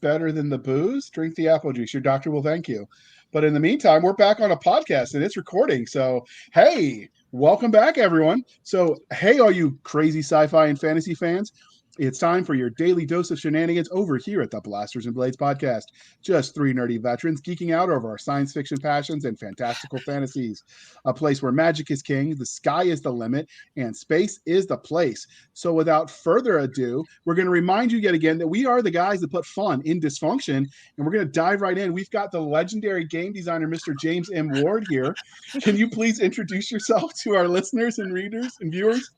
better than the booze, drink the apple juice. Your doctor will thank you. But in the meantime, we're back on a podcast and it's recording. So, hey, welcome back, everyone. So, hey, all you crazy sci-fi and fantasy fans. It's time for your daily dose of shenanigans over here at the Blasters and Blades podcast. Just three nerdy veterans geeking out over our science fiction passions and fantastical fantasies. A place where magic is king, the sky is the limit, and space is the place. So without further ado, we're going to remind you yet again that we are the guys that put fun in dysfunction, and we're going to dive right in. We've got the legendary game designer, Mr. James M. Ward here. Can you please introduce yourself to our listeners and readers and viewers?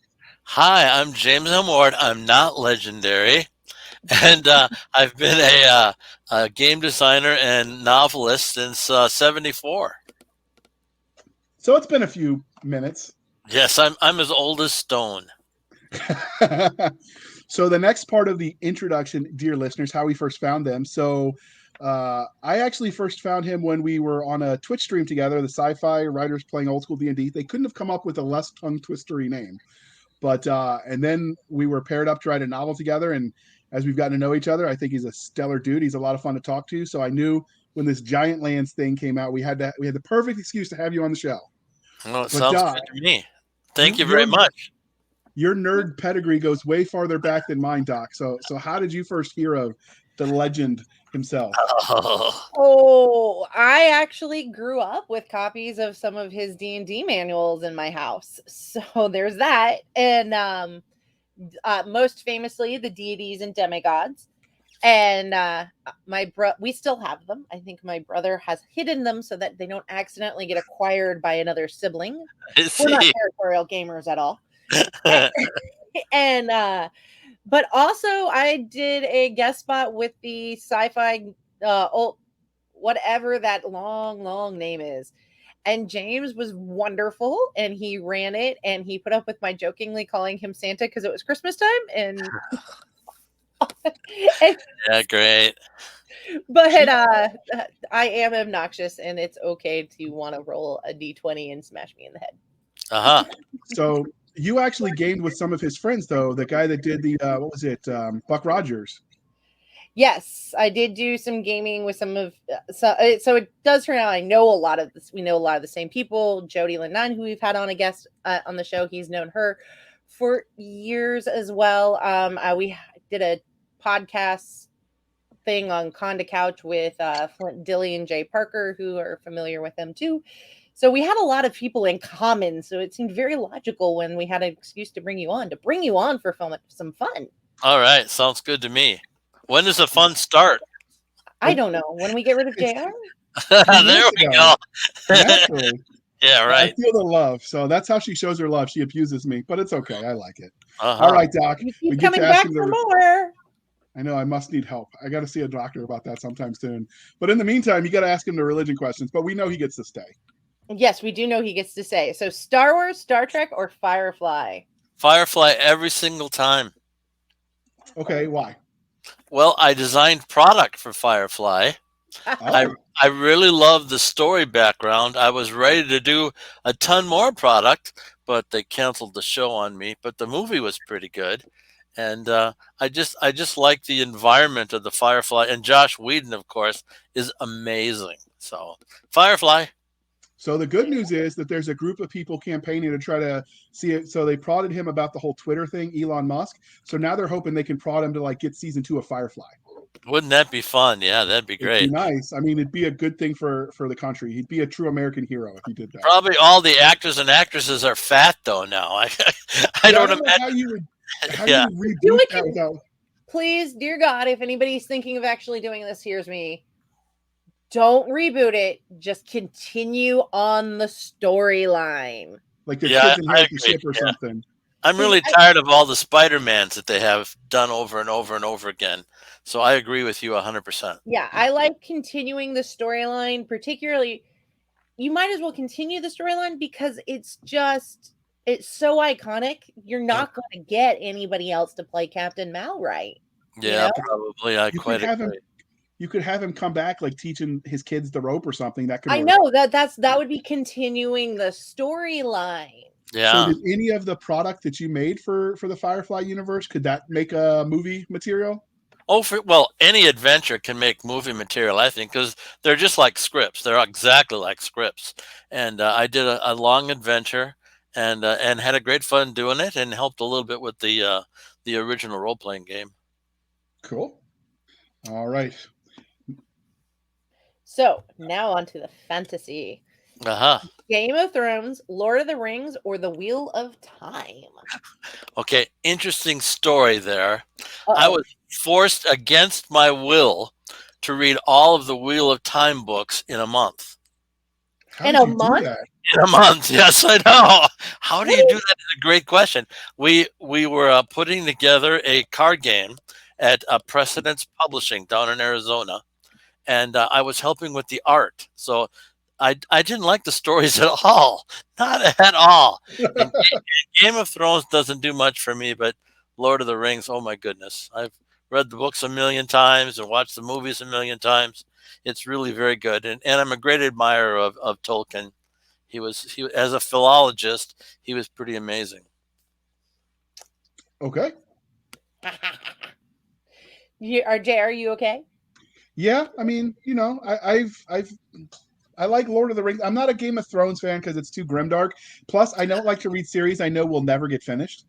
Hi, I'm James M. Ward. I'm not legendary, and I've been a game designer and novelist since '74. So it's been a few minutes. Yes, I'm as old as stone. So the next part of the introduction, dear listeners, how we first found them. So I actually first found him when we were on a Twitch stream together, the sci-fi writers playing old school D&D. They couldn't have come up with a less tongue twistery name. But and then we were paired up to write a novel together, and as we've gotten to know each other, I think he's a stellar dude. He's a lot of fun to talk to. So I knew when this Giant Lands thing came out, we had the perfect excuse to have you on the show. Well, it sounds good to me. Thank you very much. Your nerd pedigree goes way farther back than mine, Doc. So how did you first hear of the legend himself? Oh, I actually grew up with copies of some of his D&D manuals in my house. So there's that. And most famously, the deities and demigods. And we still have them. I think my brother has hidden them so that they don't accidentally get acquired by another sibling. We're not territorial gamers at all. And but also I did a guest spot with the sci-fi whatever that long name is, and James was wonderful, and he ran it, and he put up with my jokingly calling him Santa because it was Christmas time, and yeah, great. But I am obnoxious, and it's okay to want to roll a d20 and smash me in the head. So you actually gamed with some of his friends, though. The guy that did the what was it, Buck Rogers? Yes, I did do some gaming with some of. So it does turn out I know a lot of this. We know a lot of the same people. Jody Lennon, who we've had on a guest on the show, he's known her for years as well. We did a podcast thing on Conda Couch with Flint Dilly and Jay Parker, who are familiar with them too. So we had a lot of people in common. So it seemed very logical when we had an excuse to bring you on for some fun. All right. Sounds good to me. When does the fun start? I don't know. When we get rid of JR? There we go. Naturally. Yeah, right. I feel the love. So that's how she shows her love. She abuses me, but it's okay. I like it. All right, Doc. You keep coming back for more. I know I must need help. I got to see a doctor about that sometime soon. But in the meantime, you got to ask him the religion questions. But we know he gets to stay. Yes, we do know he gets to stay. So Star Wars, Star Trek, or Firefly? Firefly every single time. Okay, why? Well, I designed product for Firefly. Oh. I really love the story background. I was ready to do a ton more product, but they canceled the show on me. But the movie was pretty good. And I just like the environment of the Firefly. And Josh Whedon, of course, is amazing. So Firefly. So the good news is that there's a group of people campaigning to try to see it. So they prodded him about the whole Twitter thing, Elon Musk. So now they're hoping they can prod him to like get season 2 of Firefly. Wouldn't that be fun? Yeah, that'd be great. It'd be nice. I mean, it'd be a good thing for the country. He'd be a true American hero if he did that. Probably all the actors and actresses are fat though now. I don't imagine how you would reboot that without... Please, dear God, if anybody's thinking of actually doing this, here's me. Don't reboot it. Just continue on the storyline. Like the kids in the ship or something. I'm really tired of all the Spider-Mans that they have done over and over and over again. So I agree with you 100%. Yeah, I like continuing the storyline. Particularly, you might as well continue the storyline because it's so iconic. You're not going to get anybody else to play Captain Mal right. Yeah, probably. I quite agree. You could have him come back, like teaching his kids the rope or something. That could. I know that would be continuing the storyline. Yeah. So did any of the product that you made for the Firefly universe, could that make a movie material? Well, any adventure can make movie material, I think, because they're just like scripts. They're exactly like scripts. And I did a long adventure, and had a great fun doing it, and helped a little bit with the original role playing game. Cool. All right. So now on to the fantasy. Uh-huh. Game of Thrones, Lord of the Rings, or The Wheel of Time? Okay, interesting story there. I Uh-oh. was forced against my will to read all of the Wheel of Time books in a month. How In did a you do month? that? In a month, yes, I know. How do What you do is- that? Is a great question. We were putting together a card game at Precedence Publishing down in Arizona, and I was helping with the art. So I didn't like the stories at all, not at all. And Game of Thrones doesn't do much for me, but Lord of the Rings, oh my goodness, I've read the books a million times and watched the movies a million times. It's really very good, and I'm a great admirer of Tolkien. He as a philologist, he was pretty amazing. Okay. Jay, are you okay? Yeah, I mean, I like Lord of the Rings. I'm not a Game of Thrones fan because it's too grimdark. Plus, I don't like to read series I know will never get finished.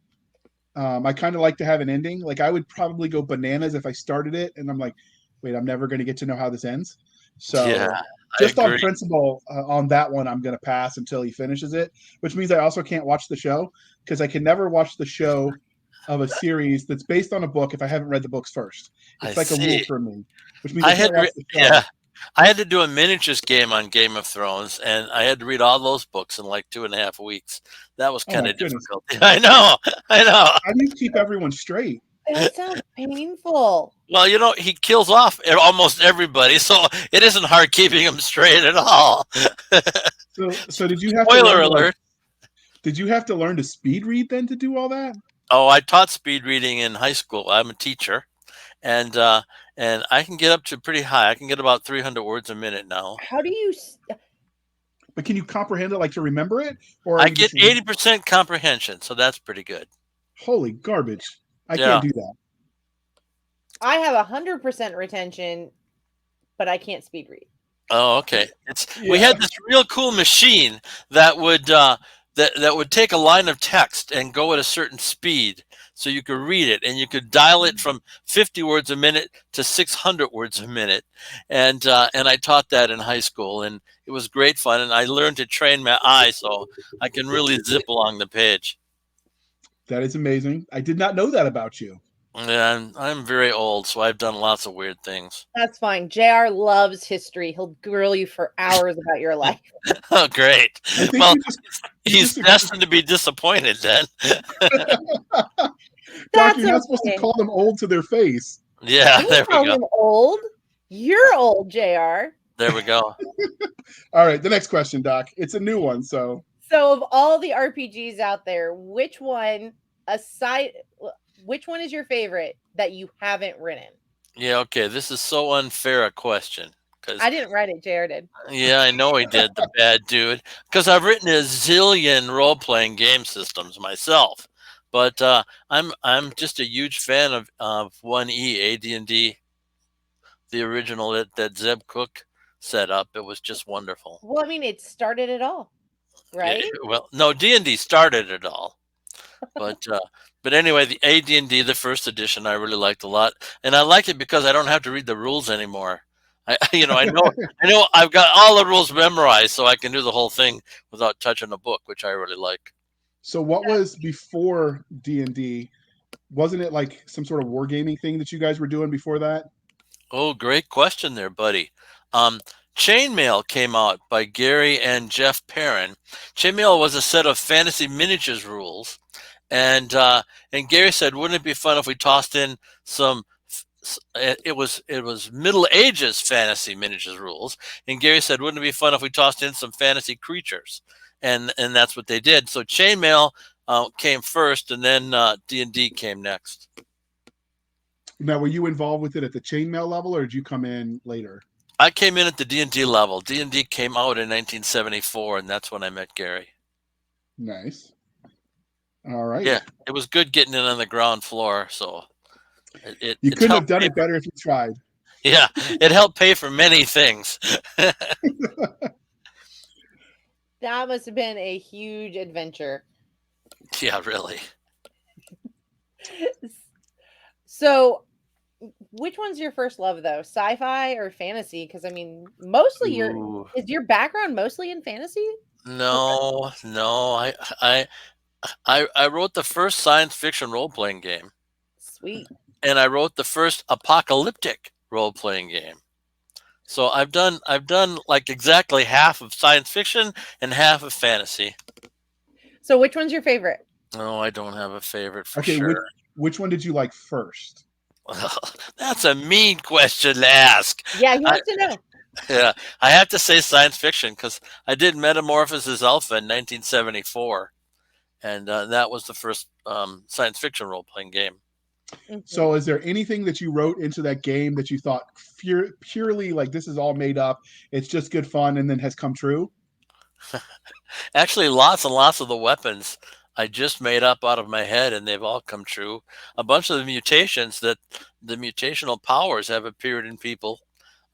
I kind of like to have an ending. Like I would probably go bananas if I started it and I'm like, wait, I'm never going to get to know how this ends. Yeah, So I just on agree. principle, on that one, I'm going to pass until he finishes it. Which means I also can't watch the show because I can never watch the show of a series that's based on a book if I haven't read the books first. I It's like a rule see. for me, which means I I had can't watch re- the yeah, show. I had to do a miniatures game on Game of Thrones, and I had to read all those books in like 2.5 weeks. That was Oh kind my of goodness! difficult. I know, I know. How do you keep everyone straight? That sounds painful. Well, he kills off almost everybody, so it isn't hard keeping him straight at all. So did you have to learn Spoiler to like? alert. Did you have to learn to speed read then to do all that? Oh, I taught speed reading in high school. I'm a teacher, and uh, and I can get up to pretty high. I can get about 300 words a minute now. How do you But can you comprehend it like to remember it, or are I you get just 80% comprehension, so that's pretty good. holy garbage? I can't Yeah. do that. I have 100% retention, but I can't speed read. Oh, okay. We Yeah. had this real cool machine that would take a line of text and go at a certain speed, so you could read it, and you could dial it from 50 words a minute to 600 words a minute, and I taught that in high school, and it was great fun, and I learned to train my eye so I can really zip along the page. That is amazing. I did not know that about you. And I'm very old, so I've done lots of weird things. That's fine. JR loves history. He'll grill you for hours about your life. Oh, great. I think Well, you he's just destined to be disappointed then. Doc, That's you're not supposed to okay. call them old to their face. Yeah, I there call we go. him old. You're old, JR. There we go. All right, the next question, Doc. It's a new one, so So of all the RPGs out there, which one is your favorite that you haven't written? Yeah, okay. This is so unfair a question because I didn't write it, JR did. yeah, I know he did, the bad dude. Because I've written a zillion role playing game systems myself, but I'm just a huge fan of 1E AD&D, the original that Zeb Cook set up. It was just wonderful. Well, I mean, it started it all, right? Well, no, D&D started it all. But anyway, the AD&D, the first edition, I really liked a lot, and I like it because I don't have to read the rules anymore. I know I've got all the rules memorized, so I can do the whole thing without touching a book, which I really like. so what was before D&D? Wasn't it like some sort of wargaming thing that you guys were doing before that? Oh, great question there, buddy. Um, Chainmail came out by Gary and Jeff Perrin. Chainmail was a set of fantasy miniatures rules, and Gary said, "Wouldn't it be fun if we tossed in some?" It was Middle Ages fantasy miniatures rules, and Gary said, "Wouldn't it be fun if we tossed in some fantasy creatures?" And that's what they did. So Chainmail came first, and then D&D came next. Now, were you involved with it at the chainmail level, or did you come in later? I came in at the D&D level. D&D came out in 1974, and that's when I met Gary. Nice. All right. Yeah, it was good getting in on the ground floor. So You It couldn't have helped done pay it for, better if you tried. yeah, it helped pay for many things. That must have been a huge adventure. Yeah, really. So, which one's your first love though? Sci-fi or fantasy? Because I mean, mostly Ooh. is your background mostly in fantasy? No, no. I I wrote the first science fiction role playing game, Sweet. and I wrote the first apocalyptic role playing game. So I've done like exactly half of science fiction and half of fantasy. So, which one's your favorite? No, I don't have a favorite for Okay, sure. which one did you like first? That's a mean question to ask. Yeah, he I, wants to know. yeah, I have to say science fiction because I did Metamorphosis Alpha in 1974, and that was the first science fiction role playing game. So, is there anything that you wrote into that game that you thought purely like this is all made up, it's just good fun, and then has come true? Actually, lots and lots of the weapons I just made up out of my head, and they've all come true. A bunch of the mutations that the mutational powers have appeared in people.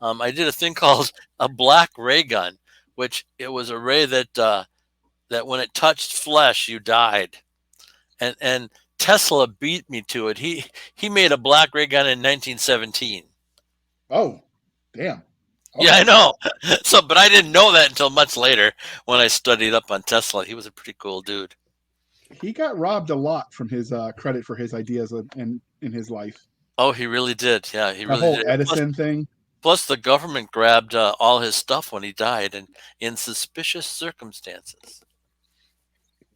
I did a thing called a black ray gun, which it was a ray that when it touched flesh, you died. And Tesla beat me to it. He made a black ray gun in 1917. Oh, damn. Yeah, I Okay. know. So, but I didn't know that until much later when I studied up on Tesla. He was a pretty cool dude. He got robbed a lot from his credit for his ideas in his life. Oh, he really did. Yeah, he That really whole did. Edison thing. Plus the government grabbed all his stuff when he died, and in suspicious circumstances.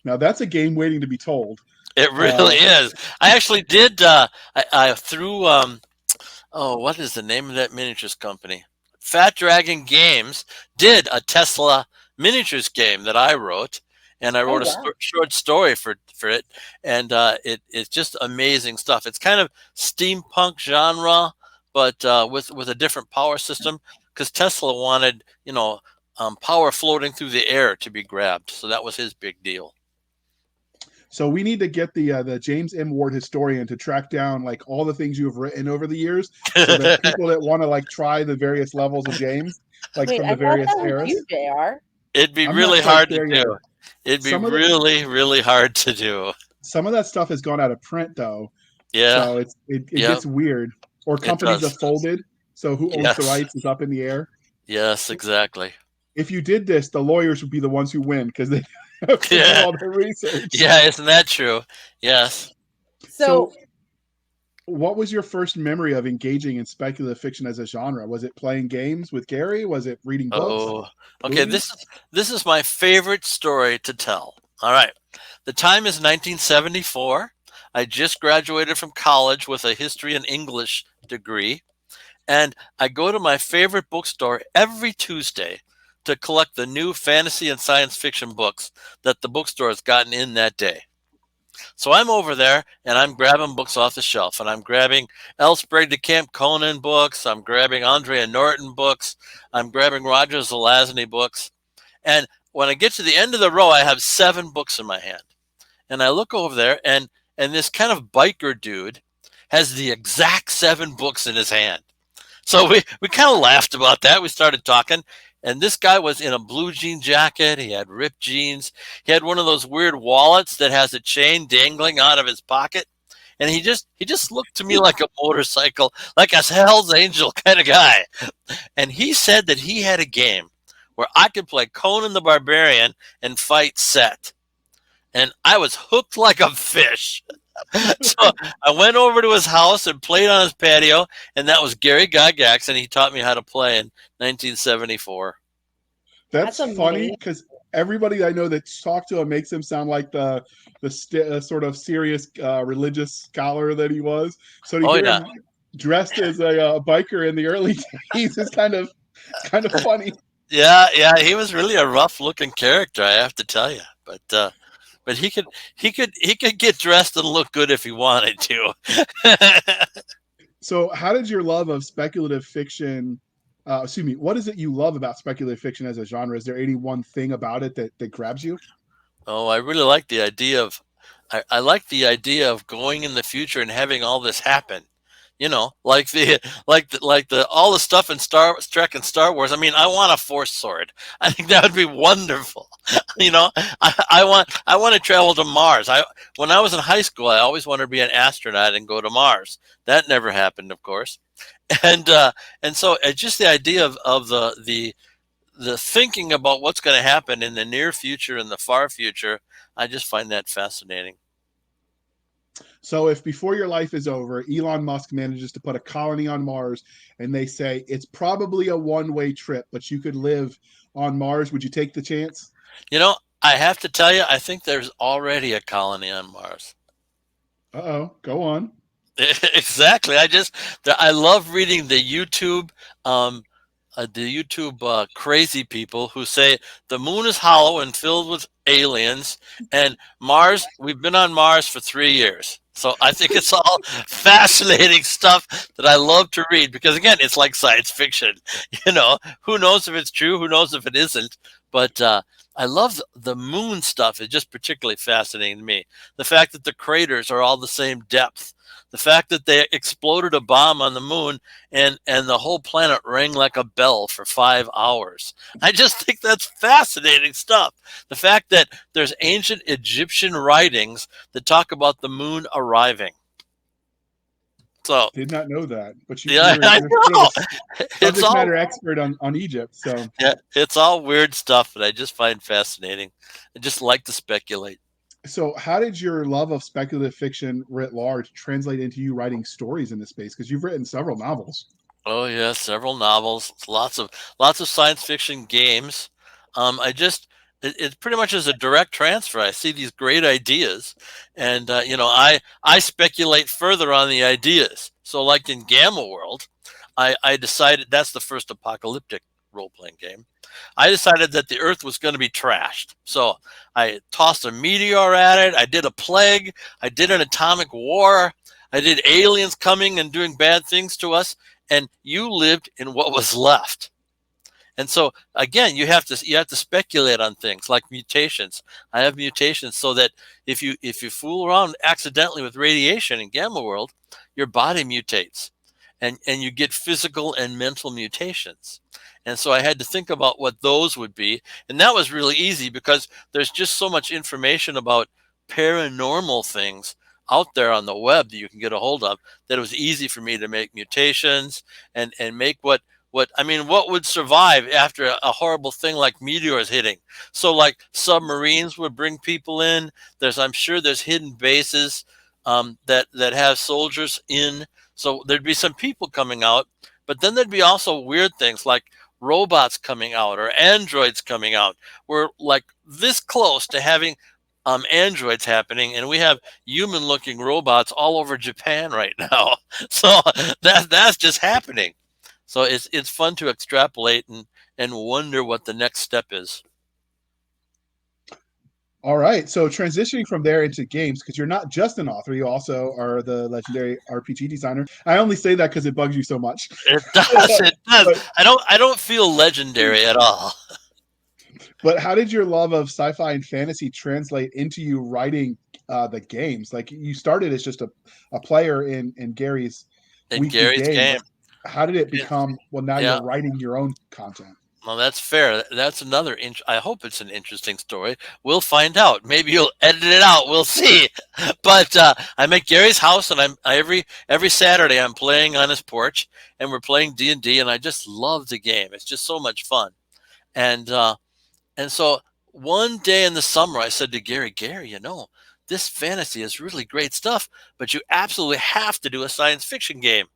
Now that's a game waiting to be told. It really is. I actually did. I threw. Oh, what is the name of that miniatures company? Fat Dragon Games did a Tesla miniatures game that I wrote, and I Oh wrote a wow. short story for it, and it's just amazing stuff. It's kind of steampunk genre, but with a different power system because Tesla wanted power floating through the air to be grabbed, so that was his big deal. So we need to get the James M. Ward historian to track down like all the things you have written over the years, so that people that want to like try the various levels of James, like Wait, from I the thought various that was eras. you, JR. It'd be I'm not really quite hard to there yet. do. It'd be Some of the really, really hard to do. some of that stuff has gone out of print though, Yeah, so it yeah, gets weird. Or it companies have does. folded, so who owns the Yes, rights is up in the air. yes, exactly. If you did this, the lawyers would be the ones who win because they have to do Yeah, all their research. yeah, isn't that true? Yes. So, So, what was your first memory of engaging in speculative fiction as a genre? Was it playing games with Gary? Was it reading books, Oh, okay. movies? This is my favorite story to tell. All right. The time is 1974. I just graduated from college with a history and English degree, and I go to my favorite bookstore every Tuesday to collect the new fantasy and science fiction books that the bookstore has gotten in that day. So I'm over there and I'm grabbing books off the shelf, and I'm grabbing L. Sprague de Camp Conan books. I'm grabbing Andrea Norton books. I'm grabbing Roger Zelazny books. And when I get to the end of the row, I have 7 books in my hand. And I look over there, and this kind of biker dude has the exact 7 books in his hand. So we kind of laughed about that. We started talking, and this guy was in a blue jean jacket. He had ripped jeans. He had one of those weird wallets that has a chain dangling out of his pocket, and he just looked to me like a motorcycle, like a Hell's Angel kind of guy. And he said that he had a game where I could play Conan the Barbarian and fight Set, and I was hooked like a fish. So I went over to his house and played on his patio, and that was Gary Gygax, and he taught me how to play in 1974. That's that's funny amazing. because everybody I know that's talked to him makes him sound like the sort of serious religious scholar that he was. So to Oh hear yeah, him dressed as a biker in the early days is kind of funny. yeah, yeah. He was really a rough-looking character, I have to tell you. But he could get dressed and look good if he wanted to. So how did your love of speculative fiction? Excuse me. What is it you love about speculative fiction as a genre? Is there any one thing about it that grabs you? Oh, I really like the idea of I like the idea of going in the future and having all this happen. You know, like the all the stuff in Star Trek and Star Wars. I mean, I want a force sword. I think that would be wonderful. You know, I want to travel to Mars. When I was in high school, I always wanted to be an astronaut and go to Mars. That never happened, of course. And so just the idea of the thinking about what's going to happen in the near future and the far future, I just find that fascinating. So if before your life is over, Elon Musk manages to put a colony on Mars and they say it's probably a one-way trip, but you could live on Mars, would you take the chance? You know, I have to tell you, I think there's already a colony on Mars. Uh-oh, go on. Exactly. I love reading um, the YouTube crazy people who say the moon is hollow and filled with aliens, and Mars. We've been on Mars for 3 years, so I think it's all fascinating stuff that I love to read because again, it's like science fiction. You know, who knows if it's true? Who knows if it isn't? But I love the moon stuff. It's just particularly fascinating to me. The fact that the craters are all the same depth. The fact that they exploded a bomb on the moon and the whole planet rang like a bell for 5 hours. I just think that's fascinating stuff. The fact that there's ancient Egyptian writings that talk about the moon arriving. So Did not know that, but yeah, you're I sort know. of a It's subject all matter expert on Egypt. So yeah, it's all weird stuff that I just find fascinating. I just like to speculate. how did your love of speculative fiction writ large translate into you writing stories in this space? Because you've written several novels. Oh yeah, several novels, lots of science fiction games. I just it pretty much is a direct transfer. I see these great ideas, and I speculate further on the ideas. So like in Gamma World, I decided that's the first apocalyptic role playing game. I decided that the Earth was going to be trashed. So I tossed a meteor at it. I did a plague. I did an atomic war. I did aliens coming and doing bad things to us, and you lived in what was left. And so again, you have to speculate on things like mutations. I have mutations so that if you fool around accidentally with radiation in Gamma World, your body mutates, and you get physical and mental mutations. And so I had to think about what those would be, and that was really easy because there's just so much information about paranormal things out there on the web that you can get a hold of that it was easy for me to make mutations and make what would survive after a horrible thing like meteors hitting. So like submarines would bring people in. I'm sure there's hidden bases that have soldiers in. So there'd be some people coming out, but then there'd be also weird things like robots coming out or androids coming out. We're like this close to having androids happening, and we have human-looking robots all over Japan right now. So that's just happening. So it's fun to extrapolate and wonder what the next step is. All right. So transitioning from there into games, because you're not just an author, you also are the legendary RPG designer. I only say that because it bugs you so much. It does. It does. But, I don't feel legendary at all. but how did your love of sci-fi and fantasy translate into you writing the games? Like you started as just a player in Gary's In weekly Gary's game. game. How did it become, well, now Yeah. you're writing your own content? Well, that's fair. That's another. I hope it's an interesting story. We'll find out. Maybe you'll edit it out. We'll see. But I'm at Gary's house, and every Saturday I'm playing on his porch, and we're playing D&D, and I just love the game. It's just so much fun. And so one day in the summer, I said to Gary, this fantasy is really great stuff, but you absolutely have to do a science fiction game.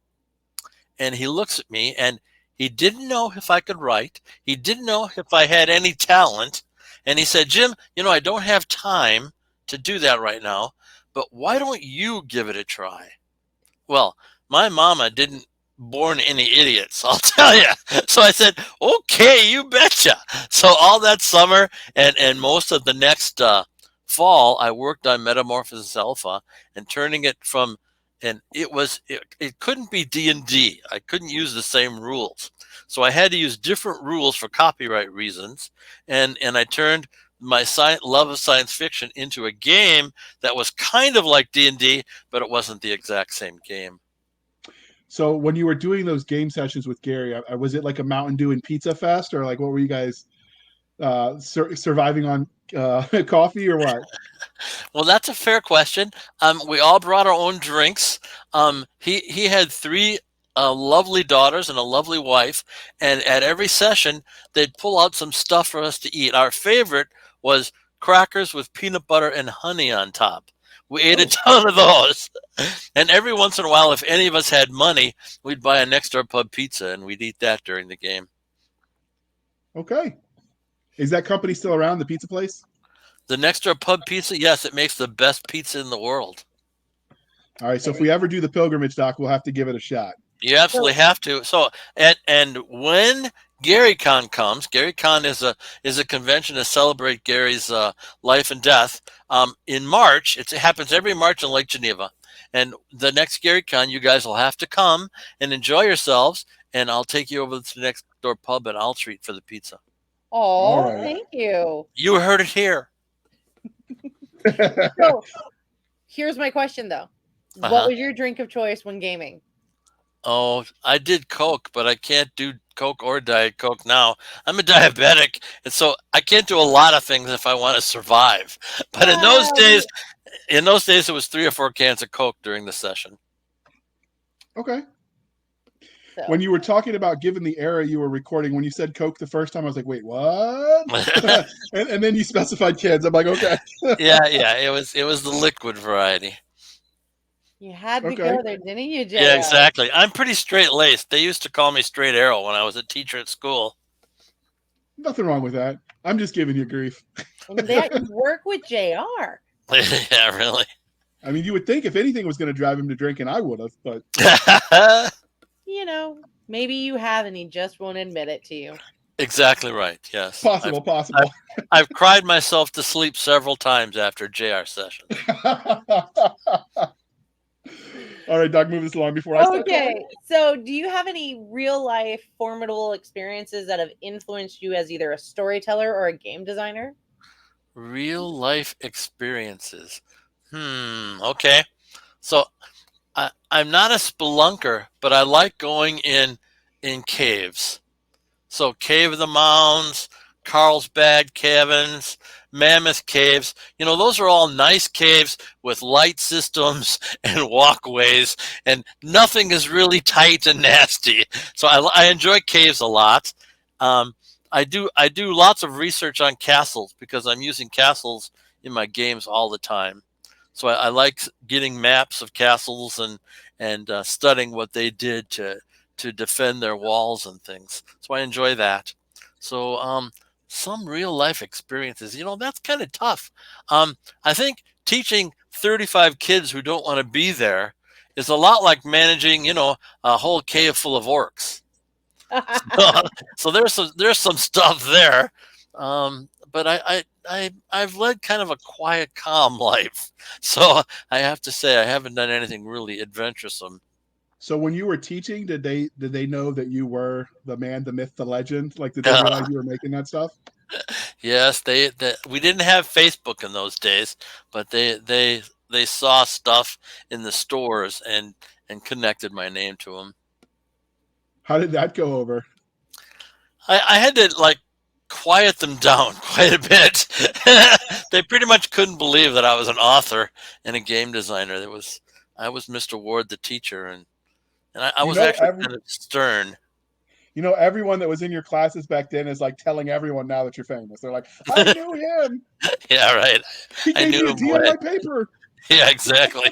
And he looks at me, and he didn't know if I could write. He didn't know if I had any talent. And he said, Jim, I don't have time to do that right now, but why don't you give it a try? Well, my mama didn't born any idiots, I'll tell you. So I said, okay, you betcha. So all that summer and most of the next fall, I worked on Metamorphosis Alpha and turning it from, and it couldn't be D&D. I couldn't use the same rules. So I had to use different rules for copyright reasons. And I turned my love of science fiction into a game that was kind of like D&D, but it wasn't the exact same game. So when you were doing those game sessions with Gary, was it like a Mountain Dew and Pizza Fest, or like what were you guys surviving on coffee or what? Well, that's a fair question. We all brought our own drinks. He had three lovely daughters and a lovely wife, and at every session they'd pull out some stuff for us to eat. Our favorite was crackers with peanut butter and honey on top. We ate a ton of those, and every once in a while, if any of us had money, we'd buy a next door pub pizza and we'd eat that during the game. Okay. Is that company still around, the pizza place? The next door pub pizza, yes, it makes the best pizza in the world. All right. So if we ever do the pilgrimage, Doc, we'll have to give it a shot. You absolutely have to. So, and when GaryCon comes, GaryCon is a convention to celebrate Gary's life and death. In March, it happens every March in Lake Geneva, and the next GaryCon, you guys will have to come and enjoy yourselves, and I'll take you over to the next door pub and I'll treat for the pizza. Oh, right. Thank you. You heard it here. So, here's my question though: What was your drink of choice when gaming? Oh, I did Coke, but I can't do Coke or Diet Coke now. I'm a diabetic, and so I can't do a lot of things if I want to survive. But in those days, it was 3 or 4 cans of Coke during the session. Okay. So. When you were talking about given the era you were recording, when you said Coke the first time, I was like, wait, what? and then you specified kids. I'm like, okay. yeah, it was the liquid variety. You had to go there, didn't you, Jay? Yeah, exactly. I'm pretty straight-laced. They used to call me Straight Arrow when I was a teacher at school. Nothing wrong with that. I'm just giving you grief. And that you work with JR. Yeah, really. I mean, you would think if anything was going to drive him to drinking, I would have, but... You know, maybe you have and he just won't admit it to you. Exactly right, yes. Possible. I've cried myself to sleep several times after JR sessions. All right, Doc, move this along before I start. Okay, so do you have any real-life formidable experiences that have influenced you as either a storyteller or a game designer? Real-life experiences. Okay. So I'm not a spelunker, but I like going in caves. So Cave of the Mounds, Carlsbad Caverns, Mammoth Caves, those are all nice caves with light systems and walkways, and nothing is really tight and nasty. So I enjoy caves a lot. I do lots of research on castles because I'm using castles in my games all the time. So I like getting maps of castles and studying what they did to defend their walls and things. So I enjoy that. So some real life experiences, that's kind of tough. I think teaching 35 kids who don't want to be there is a lot like managing, a whole cave full of orcs. So there's some stuff there. But I've led kind of a quiet, calm life. So I have to say I haven't done anything really adventuresome. So when you were teaching, did they know that you were the man, the myth, the legend? Like, did they realize you were making that stuff? Yes, we didn't have Facebook in those days, but they saw stuff in the stores and connected my name to them. How did that go over? I had to quiet them down quite a bit. They pretty much couldn't believe that I was an author and a game designer. I was Mr. Ward, the teacher, and I was actually kind of stern. Everyone that was in your classes back then is telling everyone now that you're famous. They're like, I knew him. Yeah, right. He gave me a D on my paper. Yeah, exactly.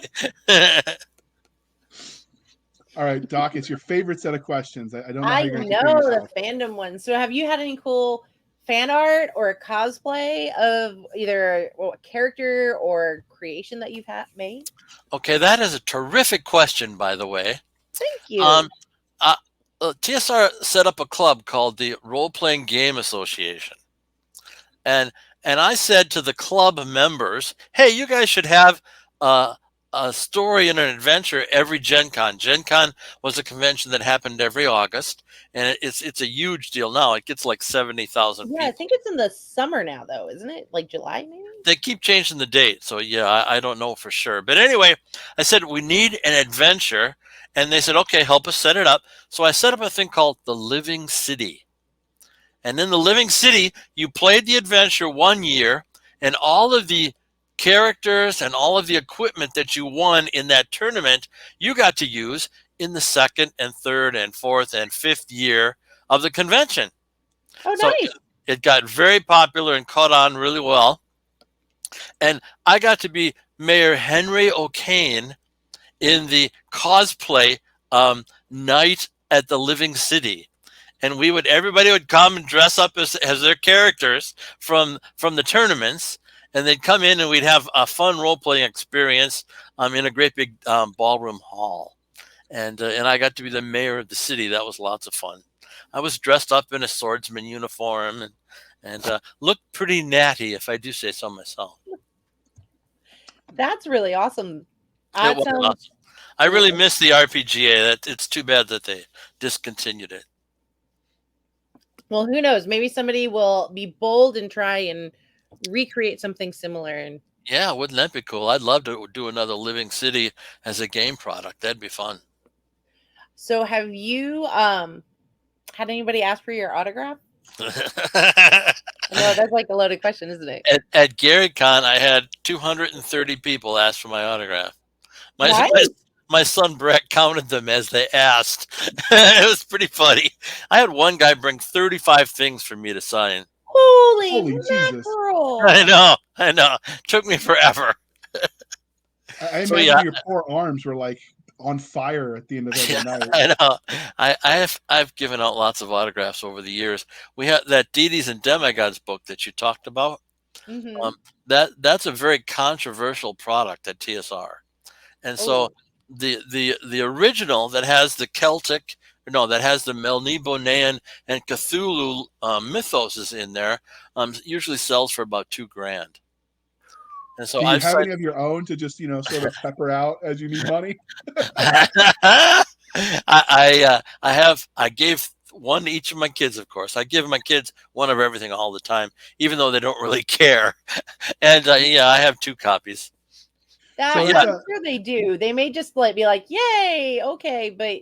All right, Doc, it's your favorite set of questions. I don't know. I know the fandom one. So have you had any cool fan art or a cosplay of either a character or creation that you've made? Okay, that is a terrific question, by the way. Thank you. TSR set up a club called the Role Playing Game Association. And I said to the club members, hey, you guys should have a story and an adventure every Gen Con. Gen Con was a convention that happened every August, and it's a huge deal now. It gets 70,000 people. I think it's in the summer now, though, isn't it? July, maybe? They keep changing the date, so yeah, I don't know for sure. But anyway, I said we need an adventure, And they said, okay, help us set it up. So I set up a thing called the Living City. And in the Living City, you played the adventure 1 year, and all of the characters and all of the equipment that you won in that tournament, you got to use in the second and third and fourth and fifth year of the convention. Oh, So nice. it got very popular and caught on really well. And I got to be Mayor Henry O'Kane in the cosplay night at the Living City. And everybody would come and dress up as their characters from the tournaments, and they'd come in and we'd have a fun role-playing experience in a great big ballroom hall. And I got to be the mayor of the city. That was lots of fun. I was dressed up in a swordsman uniform and looked pretty natty, if I do say so myself. That's really awesome. It was awesome. I really miss the RPGA. It's too bad that they discontinued it. Well, who knows? Maybe somebody will be bold and try and recreate something similar. And yeah, wouldn't that be cool? I'd love to do another Living City as a game product. That'd be fun. So have you had anybody ask for your autograph? No, that's like a loaded question, isn't it? At GaryCon, I had 230 people ask for my autograph. My son Brett counted them as they asked. It was pretty funny. I had one guy bring 35 things for me to sign. Holy Jesus! I know. Took me forever. I imagine your poor arms were like on fire at the end of every night. I know. I've given out lots of autographs over the years. We had that Deities and Demigods book that you talked about. Mm-hmm. That's a very controversial product at TSR, and so the original that has the Melnibonéan and Cthulhu mythos in there usually sells for about $2,000. And so do you have any of your own to just sort of pepper out as you need money? I gave one to each of my kids, of course. I give my kids one of everything all the time, even though they don't really care. And I have 2 copies. I'm sure they do. They may just be like, "Yay, okay," but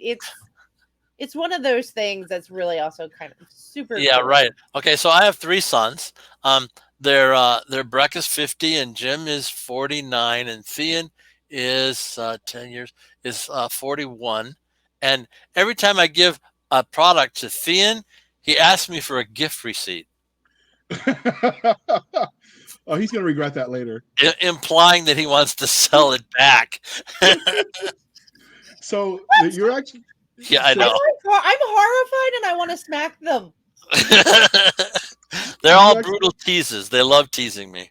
it's one of those things that's really also kind of super. Yeah, cool. right. Okay, so I have 3 sons. Their Breck is 50 and Jim is 49 and Thean is 10 years is 41. And every time I give a product to Thean, he asks me for a gift receipt. Oh, he's going to regret that later. Implying that he wants to sell it back. So you're actually... Yeah, I know. I'm horrified and I want to smack them. They're all brutal teases. They love teasing me.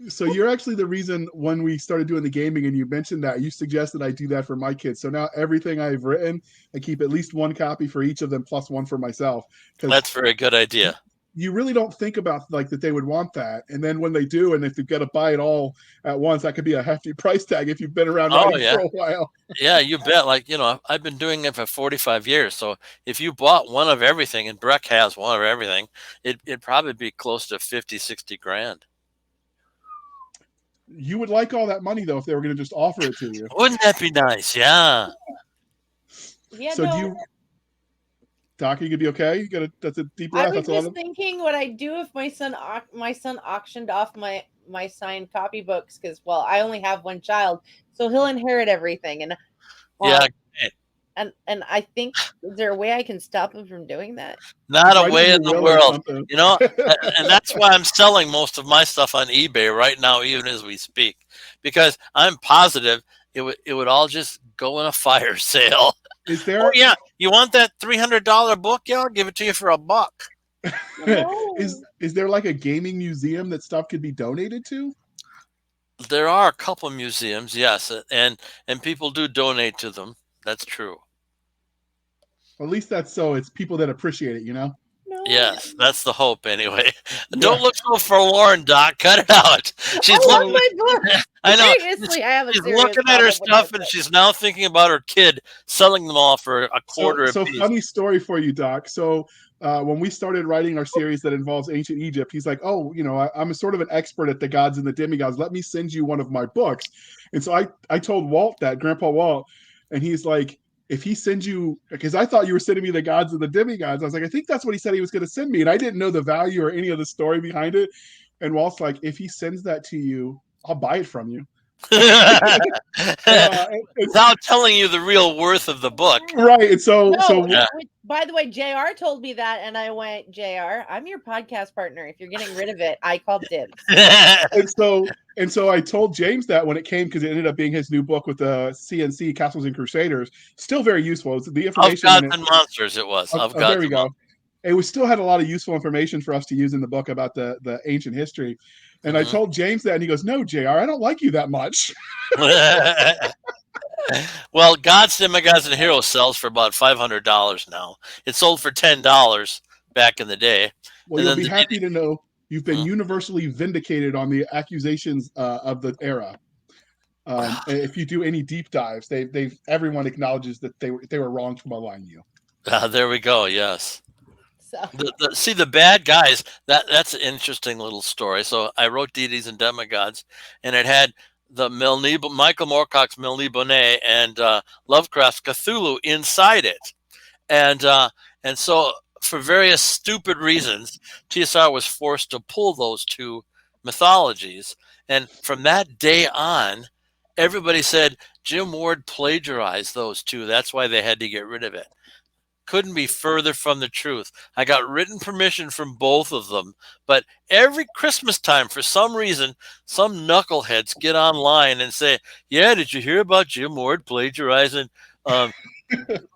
So you're actually the reason when we started doing the gaming and you mentioned that, you suggested I do that for my kids. So now everything I've written, I keep at least 1 copy for each of them plus 1 for myself. That's a very good idea. You really don't think about that they would want that. And then when they do, and if they've got to buy it all at once, that could be a hefty price tag if you've been around for a while. Yeah, you bet. I've been doing it for 45 years. So if you bought one of everything, and Breck has one of everything, it'd probably be close to 50, 60 grand. You would like all that money, though, if they were going to just offer it to you. Wouldn't that be nice? Yeah. Yeah. So Doc, you could be okay. That's a deep breath. I was just thinking what I'd do if my son auctioned off my signed copybooks because I only have 1 child, so he'll inherit everything. And and I think, is there a way I can stop him from doing that? Not a way in the world, and that's why I'm selling most of my stuff on eBay right now, even as we speak, because I'm positive it would all just go in a fire sale. Is there? Oh yeah, you want that $300 book? Yeah, I'll give it to you for $1. No. Is there like a gaming museum that stuff could be donated to? There are a couple of museums, yes, and people do donate to them. That's true. At least that's so. It's people that appreciate it, No. Yes, that's the hope anyway. Yeah. Don't look so forlorn, Doc. Cut it out. She's looking. My book. I know. Seriously, I have a she's looking at her stuff, and she's now thinking about her kid selling them all for a quarter So apiece. Funny story for you, Doc. So when we started writing our series that involves ancient Egypt, he's like, "Oh, I'm a sort of an expert at the gods and the demigods. Let me send you one of my books." And so I told Walt that, Grandpa Walt, and he's like, if he sends you, because I thought you were sending me the gods and the demigods. I was like, I think that's what he said he was going to send me. And I didn't know the value or any of the story behind it. And Walt's like, if he sends that to you, I'll buy it from you. Without telling you the real worth of the book. Right. And so, by the way, JR told me that, and I went, JR, I'm your podcast partner. If you're getting rid of it, I called dibs. and so I told James that when it came, because it ended up being his new book with the CNC Castles and Crusaders. Still very useful. It's the information. Of Gods and Monsters, it was. There we go. It was still had a lot of useful information for us to use in the book about the ancient history. And I told James that, and he goes, "No, JR, I don't like you that much." Well, Gods, Demigods, and Heroes sells for about $500 now. It sold for $10 back in the day. Well, you'll be happy to know you've been universally vindicated on the accusations of the era. If you do any deep dives, everyone acknowledges that they were wrong to malign you. There we go. Yes. See, the bad guys, that's an interesting little story. So I wrote Deities and Demigods, and it had the Michael Moorcock's Milne Bonet and Lovecraft's Cthulhu inside it. And so for various stupid reasons, TSR was forced to pull those two mythologies. And from that day on, everybody said Jim Ward plagiarized those two. That's why they had to get rid of it. Couldn't be further from the truth. I got written permission from both of them, but every Christmas time, for some reason, some knuckleheads get online and say, "Yeah, did you hear about Jim Ward plagiarizing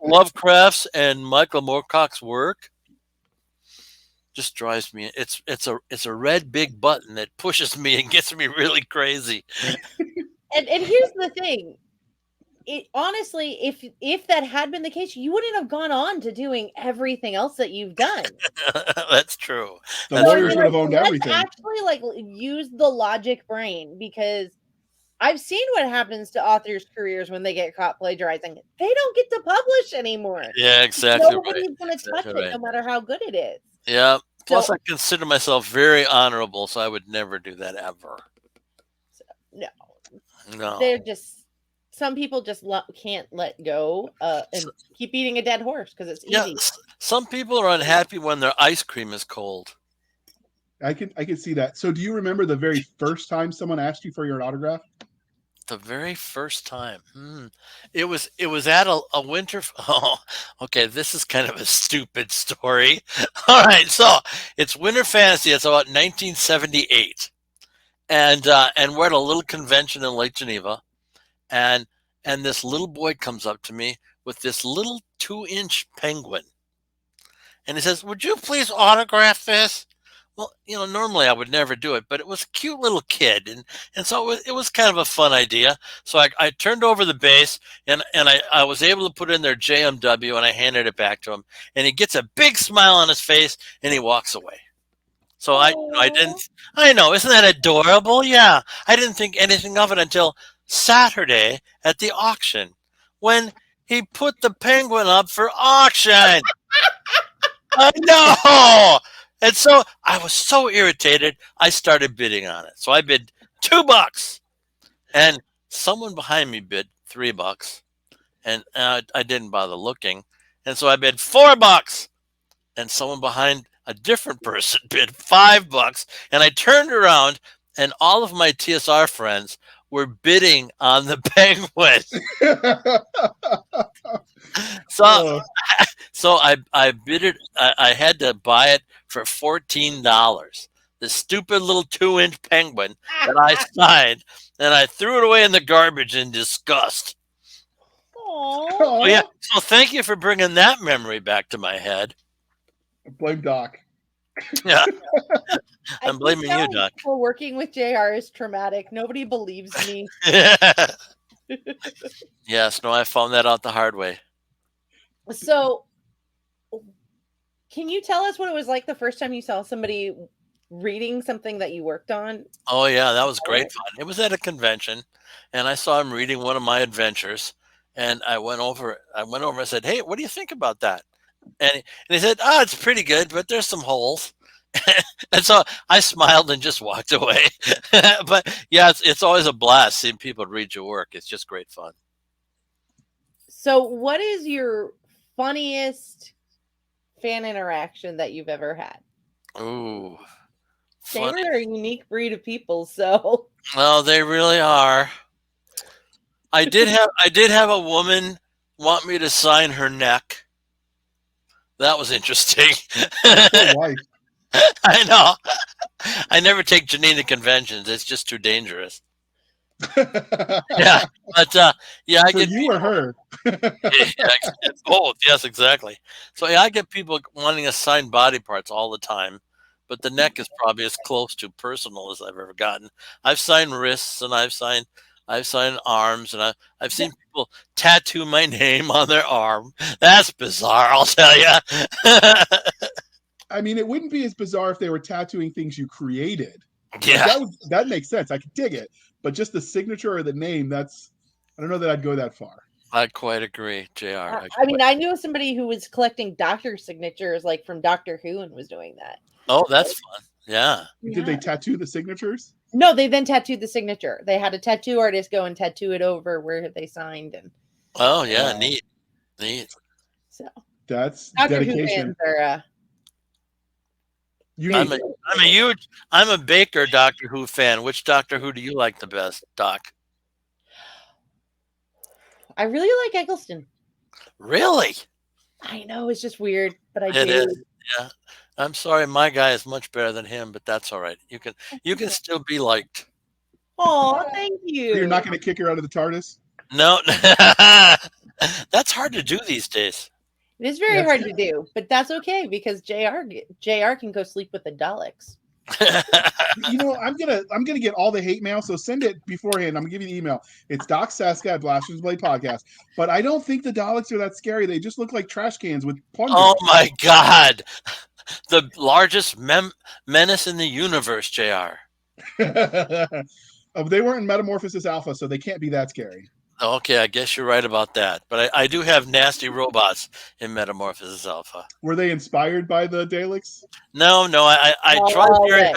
Lovecraft's and Michael Moorcock's work?" Just drives me. It's a red big button that pushes me and gets me really crazy. And here's the thing. Honestly, if that had been the case, you wouldn't have gone on to doing everything else that you've done. That's true. The lawyers would have owned everything. Actually, use the logic brain, because I've seen what happens to authors' careers when they get caught plagiarizing. They don't get to publish anymore. Yeah, exactly. Nobody's going to touch it, no matter how good it is. Yeah. Plus, I consider myself very honorable, so I would never do that ever. No. They're just. Some people just can't let go and keep eating a dead horse because it's easy. Some people are unhappy when their ice cream is cold. I can see that. So do you remember the very first time someone asked you for your autograph? The very first time. It was at a winter. Oh, okay. This is kind of a stupid story. All right. So it's Winter Fantasy. It's about 1978. And we're at a little convention in Lake Geneva. And this little boy comes up to me with this little 2-inch penguin. And he says, "Would you please autograph this?" Well, normally I would never do it, but it was a cute little kid. And so it was kind of a fun idea. So I turned over the base and I was able to put in there JMW, and I handed it back to him. And he gets a big smile on his face and he walks away. So I know, isn't that adorable? Yeah. I didn't think anything of it until Saturday at the auction when he put the penguin up for auction. I know. And so I was so irritated, I started bidding on it. So I bid $2, and someone behind me bid $3, and I didn't bother looking. And so I bid $4, and someone behind a different person bid $5, and I turned around, and all of my TSR friends were bidding on the penguin. So I bid it. I had to buy it for $14. The stupid little 2-inch penguin that I signed, and I threw it away in the garbage in disgust. Oh yeah. So thank you for bringing that memory back to my head. Blame Doc. Yeah. I'm blaming you, Doc. Working with JR is traumatic. Nobody believes me. Yes, no, I found that out the hard way. So, can you tell us what it was like the first time you saw somebody reading something that you worked on? Oh, yeah, that was great fun. It was at a convention, and I saw him reading one of my adventures, and I went over and said, "Hey, what do you think about that?" And he said, "Oh, it's pretty good, but there's some holes." And so I smiled and just walked away. But yeah, it's always a blast seeing people read your work. It's just great fun. So, what is your funniest fan interaction that you've ever had? Ooh, They funny. are a unique breed of people, so Well, they really are. I did have a woman want me to sign her neck. That was interesting. Poor wife. I know. I never take Janine to conventions. It's just too dangerous. Yeah, but yeah, I So get you or her? yeah, both. Yes, exactly. So yeah, I get people wanting us signed body parts all the time, but the neck is probably as close to personal as I've ever gotten. I've signed wrists and I've signed arms, and I've seen people tattoo my name on their arm. That's bizarre, I'll tell you. I mean, it wouldn't be as bizarre if they were tattooing things you created. Like Yeah, that makes sense. I could dig it. But just the signature or the name, I don't know that I'd go that far. I quite agree, Jr. I mean, I knew somebody who was collecting doctor signatures, like from Doctor Who, and was doing that. Oh, that's fun. Yeah. Did they tattoo the signatures? No, they then tattooed the signature. They had a tattoo artist go and tattoo it over where they signed, and Oh, yeah. Neat. so That's Doctor Who dedication. fans are. I'm a Baker Doctor Who fan. Which Doctor Who do you like the best, Doc? I really like Eggleston. Really? I know it's just weird, but I It do. is. Yeah. I'm sorry, my guy is much better than him, but that's all right. You can still be liked. Oh, thank you. So you're not going to kick her out of the TARDIS? No, that's hard to do these days. It is very hard to do, but that's okay because JR can go sleep with the Daleks. You know, I'm gonna get all the hate mail, so send it beforehand. I'm gonna give you the email. It's Doc Cisca at Blasters Blade Podcast. But I don't think the Daleks are that scary. They just look like trash cans with plunger. Oh my God, the largest menace in the universe, Jr. They weren't in Metamorphosis Alpha, so they can't be that scary. Okay, I guess you're right about that. But I do have nasty robots in Metamorphosis Alpha. Were they inspired by the Daleks? No, I try very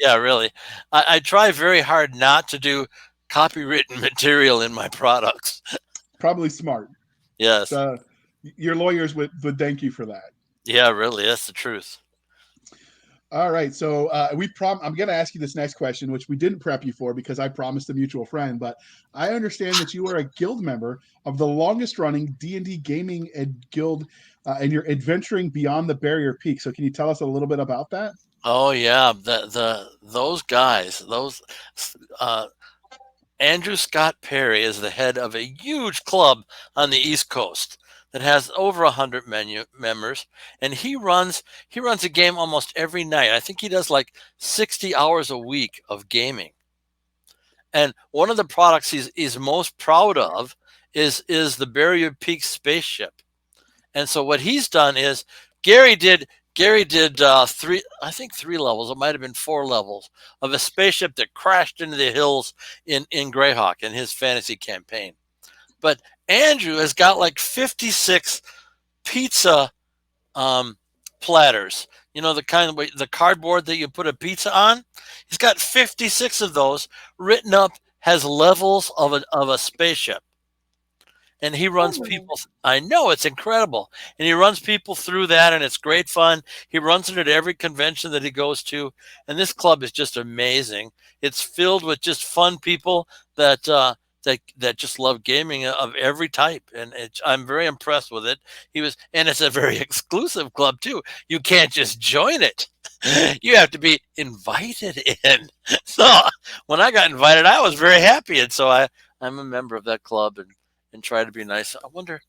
yeah, really. I try very hard not to do copywritten material in my products. Probably smart. Yes. Your lawyers would thank you for that. Yeah, really, that's the truth. All right, so I'm going to ask you this next question, which we didn't prep you for because I promised a mutual friend. But I understand that you are a guild member of the longest-running D&D gaming guild, and you're adventuring beyond the Barrier Peak. So, can you tell us a little bit about that? Oh yeah, those guys, Andrew Scott Perry is the head of a huge club on the East Coast that has over 100 members, and he runs a game almost every night. I think he does like 60 hours a week of gaming. And one of the products he's most proud of is the Barrier Peak spaceship. And so what he's done is Gary did three levels. It might have been 4 levels of a spaceship that crashed into the hills in Greyhawk in his fantasy campaign. But Andrew has got like 56 pizza platters. You know, the cardboard that you put a pizza on. He's got 56 of those written up, has levels of a spaceship. And he runs people. I know, it's incredible. And he runs people through that, and it's great fun. He runs it at every convention that he goes to. And this club is just amazing. It's filled with just fun people that just love gaming of every type. And I'm very impressed with it. And it's a very exclusive club too. You can't just join it. You have to be invited in. So when I got invited, I was very happy. And so I'm a member of that club and try to be nice. I wonder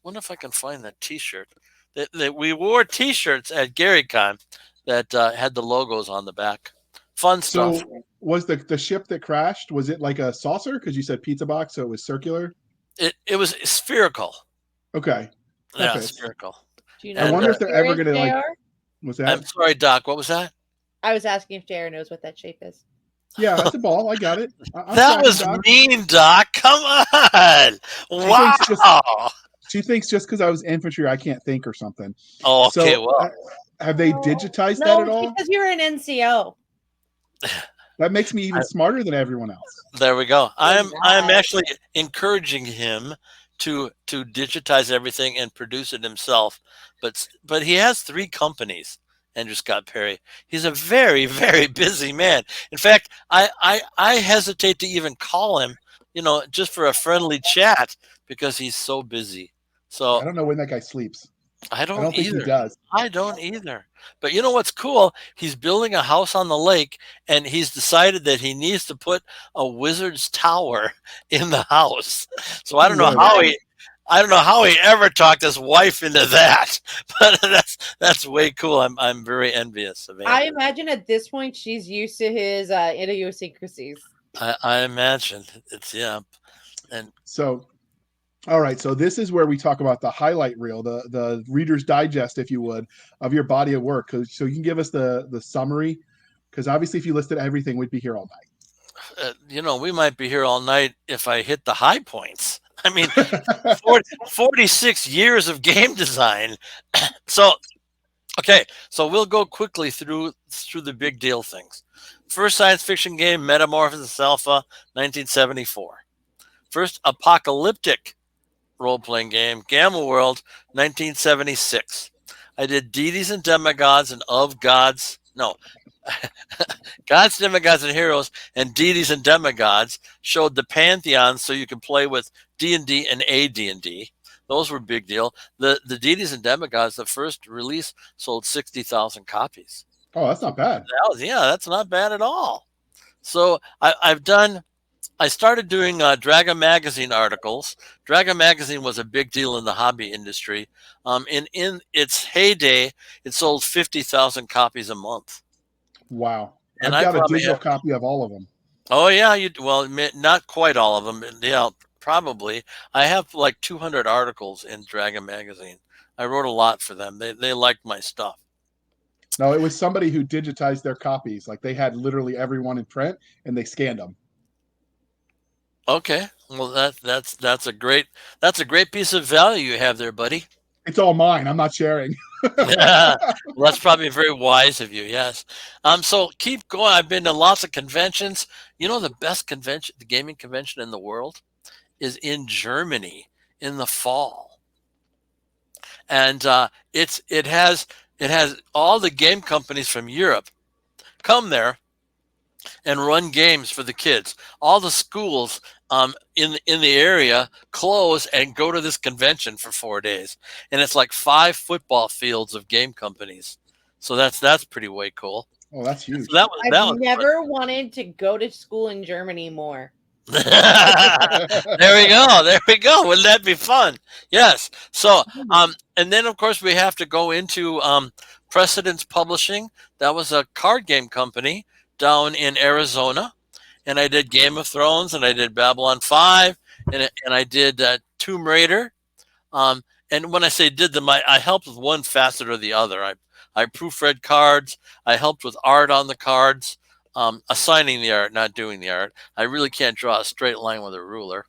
if I can find that T-shirt. That we wore T-shirts at GaryCon that had the logos on the back. Fun stuff. So was the ship that crashed, was it like a saucer? Because you said pizza box, so it was circular? It was spherical. Okay. Yeah, spherical. Do you know I wonder if they're ever going to like. What's that? I'm sorry, Doc. What was that? I was asking if JR knows what that shape is. Yeah, that's a ball. I got it. That was Doc. Mean, Doc. Come on. Wow. She thinks just because I was infantry, I can't think or something. Oh, okay. So, well, have they digitized that at all? Because you're an NCO. That makes me even smarter than everyone else. There we go. I'm actually encouraging him to digitize everything and produce it himself. But he has 3 companies. Andrew Scott Perry. He's a very, very busy man. In fact, I hesitate to even call him, just for a friendly chat because he's so busy. So I don't know when that guy sleeps. I I don't don't think he either. does. I don't either. But you know what's cool? He's building a house on the lake, and he's decided that he needs to put a wizard's tower in the house. So I don't know Lord. how he ever talked his wife into that. But that's way cool. I'm very envious of him. I imagine at this point she's used to his idiosyncrasies. I imagine it's and So, all right. So this is where we talk about the highlight reel, the Reader's Digest, if you would, of your body of work. So you can give us the summary, because obviously if you listed everything, we'd be here all night. we might be here all night if I hit the high points. I mean, 46 years of game design. So we'll go quickly through the big deal things. First science fiction game, Metamorphosis Alpha, 1974. First apocalyptic role-playing game, Gamma World, 1976. I did Deities and Demigods and Of Gods. No. Gods, Demigods, and Heroes, and Deities and Demigods showed the pantheon so you can play with D&D and AD&D. Those were a big deal. The Deities and Demigods, the first release, sold 60,000 copies. Oh, that's not bad. That's not bad at all. So I started doing Dragon Magazine articles. Dragon Magazine was a big deal in the hobby industry. In its heyday, it sold 50,000 copies a month. Wow. And I've got a digital copy of all of them. Oh, yeah. Not quite all of them. Yeah, probably. I have like 200 articles in Dragon Magazine. I wrote a lot for them. They liked my stuff. No, it was somebody who digitized their copies. Like they had literally everyone in print and they scanned them. Okay. Well, that's a great piece of value you have there, buddy. It's all mine. I'm not sharing. Well, that's probably very wise of you. Yes. So keep going. I've been to lots of conventions. The best convention, the gaming convention in the world, is in Germany in the fall, and it has all the game companies from Europe come there and run games for the kids. All the schools in the area close and go to this convention for 4 days, and it's like 5 football fields of game companies. So that's pretty way cool. Oh, that's huge. So I've never wanted to go to school in Germany more. There we go. Wouldn't that be fun? Yes. So and then of course we have to go into Precedence Publishing. That was a card game company down in Arizona, and I did Game of Thrones, and I did Babylon 5, and I did Tomb Raider. And when I say did them, I helped with one facet or the other. I proofread cards. I helped with art on the cards, assigning the art, not doing the art. I really can't draw a straight line with a ruler.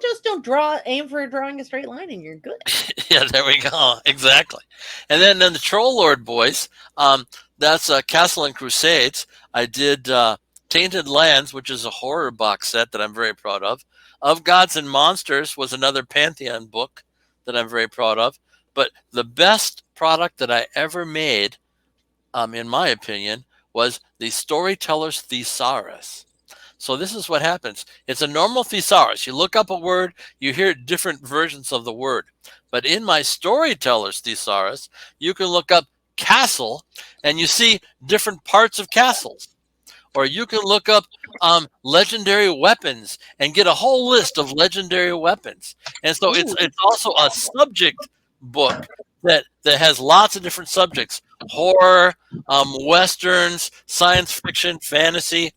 Just don't aim for drawing a straight line and you're good. Yeah, there we go. Exactly. And then the Troll Lord boys, that's Castle and Crusades. I did Tainted Lands, which is a horror box set that I'm very proud of. Of Gods and Monsters was another Pantheon book that I'm very proud of. But the best product that I ever made, in my opinion, was the Storyteller's Thesaurus. So this is what happens. It's a normal thesaurus. You look up a word, you hear different versions of the word. But in my Storyteller's Thesaurus, you can look up castle and you see different parts of castles. Or you can look up legendary weapons and get a whole list of legendary weapons. And so it's also a subject book that has lots of different subjects: horror, westerns, science fiction, fantasy.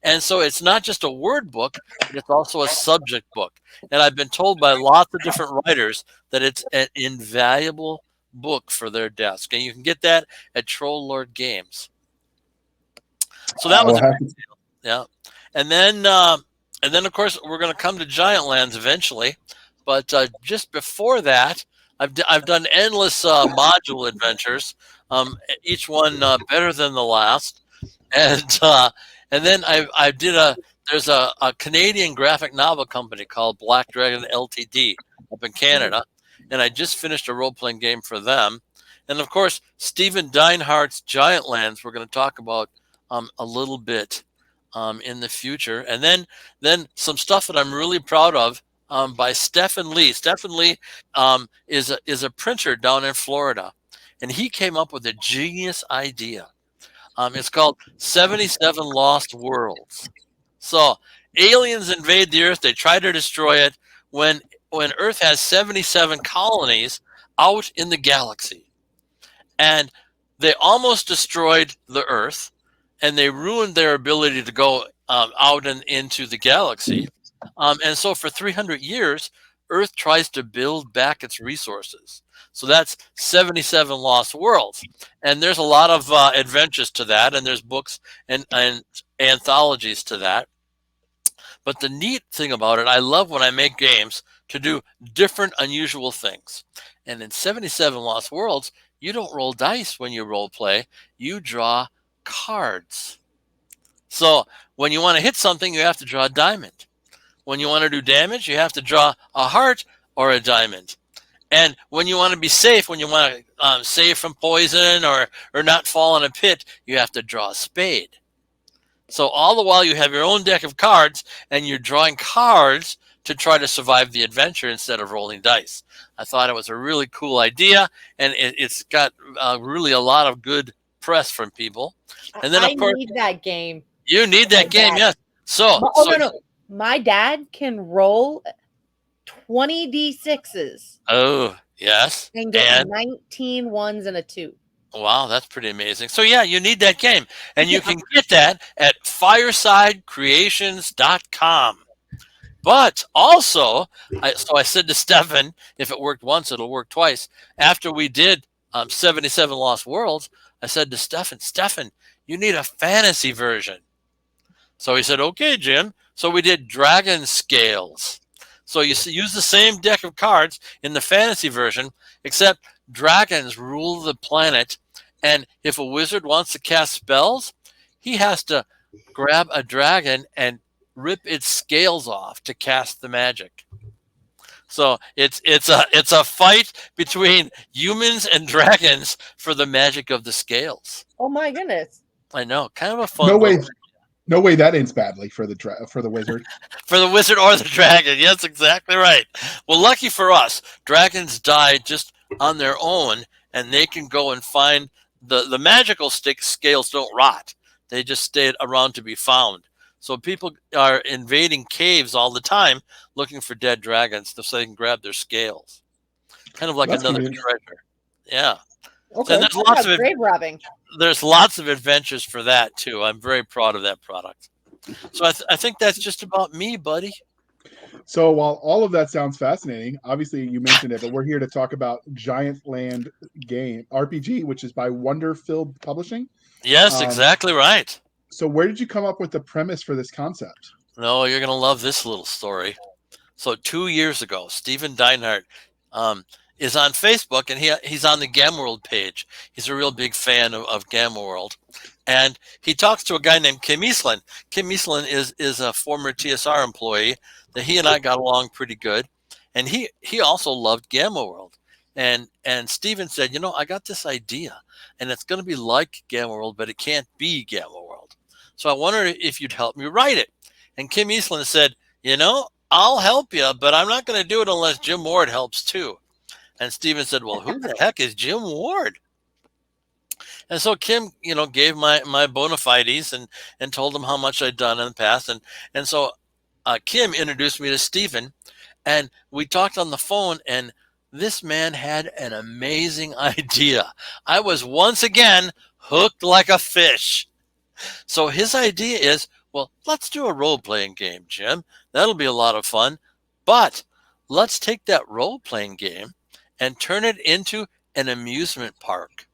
And so it's not just a word book, but it's also a subject book. And I've been told by lots of different writers that it's an invaluable book for their desk. And you can get that at Troll Lord Games. So that was a big deal. Yeah. And then of course we're going to come to Giant Lands eventually, but just before that, I've done endless module adventures, each one better than the last, and then there's a Canadian graphic novel company called Black Dragon Ltd. up in Canada, and I just finished a role-playing game for them. And of course, Stephen Deinhardt's Giant Lands we're going to talk about a little bit in the future. And then some stuff that I'm really proud of by Stephen Lee. Stephen Lee is a printer down in Florida, and he came up with a genius idea. It's called 77 Lost Worlds. So aliens invade the Earth. They try to destroy it when Earth has 77 colonies out in the galaxy. And they almost destroyed the Earth, and they ruined their ability to go out and into the galaxy. And so for 300 years, Earth tries to build back its resources. So that's 77 Lost Worlds. And there's a lot of adventures to that, and there's books and anthologies to that. But the neat thing about it, I love when I make games to do different, unusual things. And in 77 Lost Worlds, you don't roll dice when you role play, you draw cards. So when you want to hit something, you have to draw a diamond. When you want to do damage, you have to draw a heart or a diamond. And when you want to be safe, when you want to save from poison or not fall in a pit, you have to draw a spade. So all the while you have your own deck of cards, and you're drawing cards to try to survive the adventure instead of rolling dice. I thought it was a really cool idea, and it's got really a lot of good press from people. And then, of course, need that game. You need that game, yes. No. My dad can roll 20 D6s. Oh, yes. And get 19 ones and a 2. Wow, that's pretty amazing. So, yeah, you need that game. And you can get that at firesidecreations.com. But also, I said to Stefan, if it worked once, it'll work twice. After we did 77 Lost Worlds, I said to Stefan, you need a fantasy version. So he said, okay, Jim. So we did dragon scales. So you use the same deck of cards in the fantasy version, except dragons rule the planet. And if a wizard wants to cast spells, he has to grab a dragon and rip its scales off to cast the magic. So it's a fight between humans and dragons for the magic of the scales. Oh my goodness! I know, kind of a fun. No way that ends badly for the wizard. For the wizard or the dragon, yes, exactly right. Well, lucky for us, dragons die just on their own, and they can go and find the magical scales don't rot; they just stay around to be found. So people are invading caves all the time looking for dead dragons so they can grab their scales. Kind of like another treasure. Yeah. Okay. And there's grave robbing. There's lots of adventures for that, too. I'm very proud of that product. So I think that's just about me, buddy. So while all of that sounds fascinating, obviously you mentioned it, but we're here to talk about Giant Land game RPG, which is by Wonderfilled Publishing. Yes, exactly right. So where did you come up with the premise for this concept? No, you're going to love this little story. So 2 years ago, Stephen Deinhardt is on Facebook, and he's on the Gamma World page. He's a real big fan of Gamma World. And he talks to a guy named Kim Eastland. Kim Eastland is a former TSR employee that he and I got along pretty good. And he also loved Gamma World. And Stephen said, I got this idea, and it's going to be like Gamma World, but it can't be Gamma World. So I wonder if you'd help me write it. And Kim Eastland said, I'll help you, but I'm not going to do it unless Jim Ward helps too. And Stephen said, well, who the heck is Jim Ward? And so Kim, gave my bona fides and told him how much I'd done in the past. And so Kim introduced me to Stephen, and we talked on the phone, and this man had an amazing idea. I was once again hooked like a fish. So his idea is, well, let's do a role-playing game, Jim. That'll be a lot of fun. But let's take that role-playing game and turn it into an amusement park.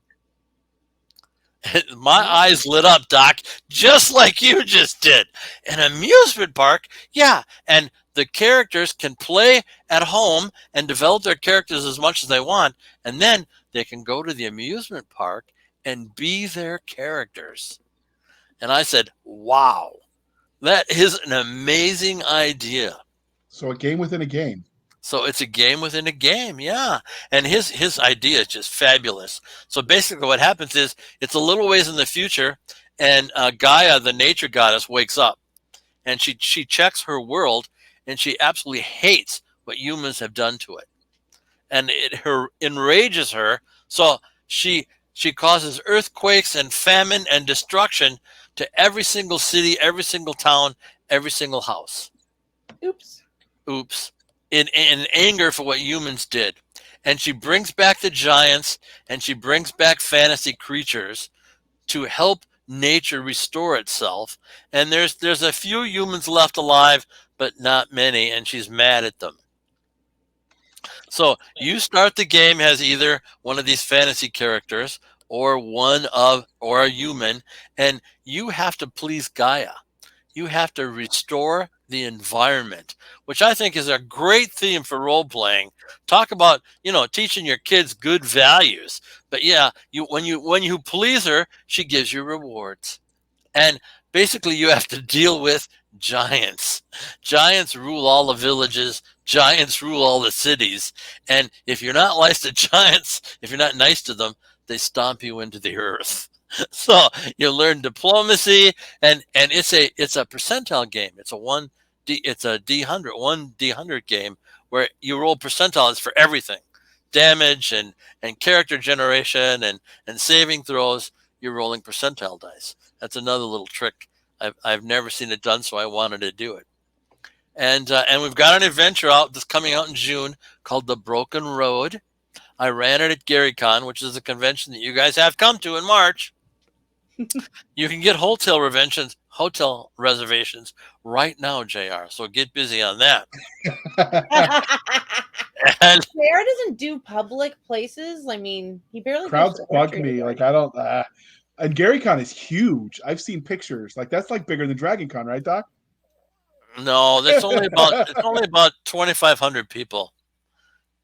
My eyes lit up, Doc, just like you just did. An amusement park? Yeah, and the characters can play at home and develop their characters as much as they want, and then they can go to the amusement park and be their characters. And I said, wow, that is an amazing idea. So a game within a game. So it's a game within a game, yeah. And his idea is just fabulous. So basically, what happens is it's a little ways in the future, and Gaia, the nature goddess, wakes up, and she checks her world, and she absolutely hates what humans have done to it, and it enrages her. So she causes earthquakes and famine and destruction to every single city, every single town, every single house. Oops. Oops. In anger for what humans did. And she brings back the giants, and she brings back fantasy creatures to help nature restore itself. And there's a few humans left alive, but not many, and she's mad at them. So you start the game as either one of these fantasy characters or or a human, and you have to please Gaia. You have to restore the environment, which I think is a great theme for role playing. Talk about, teaching your kids good values. But yeah, when you please her, she gives you rewards. And basically you have to deal with giants. Giants rule all the villages, giants rule all the cities. And if you're not nice to giants, if you're not nice to them, they stomp you into the earth. So you learn diplomacy, and it's a percentile game. It's a D100 game where you roll percentiles for everything, damage and character generation and saving throws. You're rolling percentile dice. That's another little trick. I've never seen it done, so I wanted to do it. And we've got an adventure out that's coming out in June called The Broken Road. I ran it at GaryCon, which is a convention that you guys have come to in March. You can get hotel reservations right now, JR. So get busy on that. And JR doesn't do public places. I mean, he barely crowds bug me. Like I don't. And GaryCon is huge. I've seen pictures. Like that's like bigger than DragonCon, right, Doc? no, it's only about 2,500 people.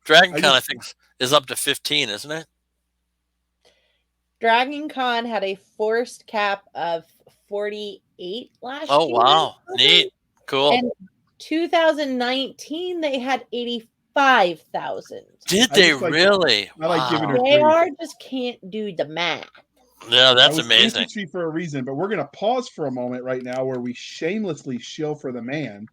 DragonCon, I think, is up to 15, isn't it? DragonCon had a forced cap of 48 last year. Oh wow, neat, cool. And 2019 they had 85,000. Did they really? I like giving her JR just can't do the math. Yeah, that's amazing. For a reason, but we're going to pause for a moment right now where we shamelessly shill for the man.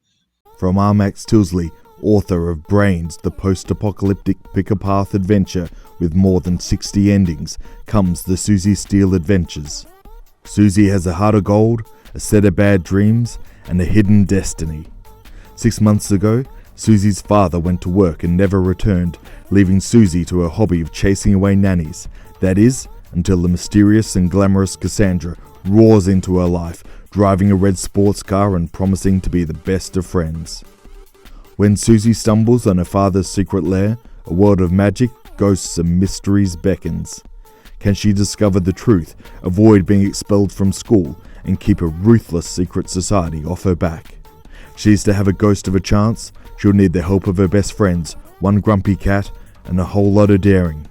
From R. Max Tilsley, author of Brains, the post-apocalyptic pick-a-path adventure with more than 60 endings, comes the Suzy Steele adventures. Suzy has a heart of gold, a set of bad dreams, and a hidden destiny. 6 months ago, Suzy's father went to work and never returned, leaving Suzy to her hobby of chasing away nannies. That is, until the mysterious and glamorous Cassandra roars into her life, driving a red sports car and promising to be the best of friends. When Suzy stumbles on her father's secret lair, a world of magic, ghosts and mysteries beckons. Can she discover the truth, avoid being expelled from school, and keep a ruthless secret society off her back? She's to have a ghost of a chance. She'll need the help of her best friends, one grumpy cat, and a whole lot of daring.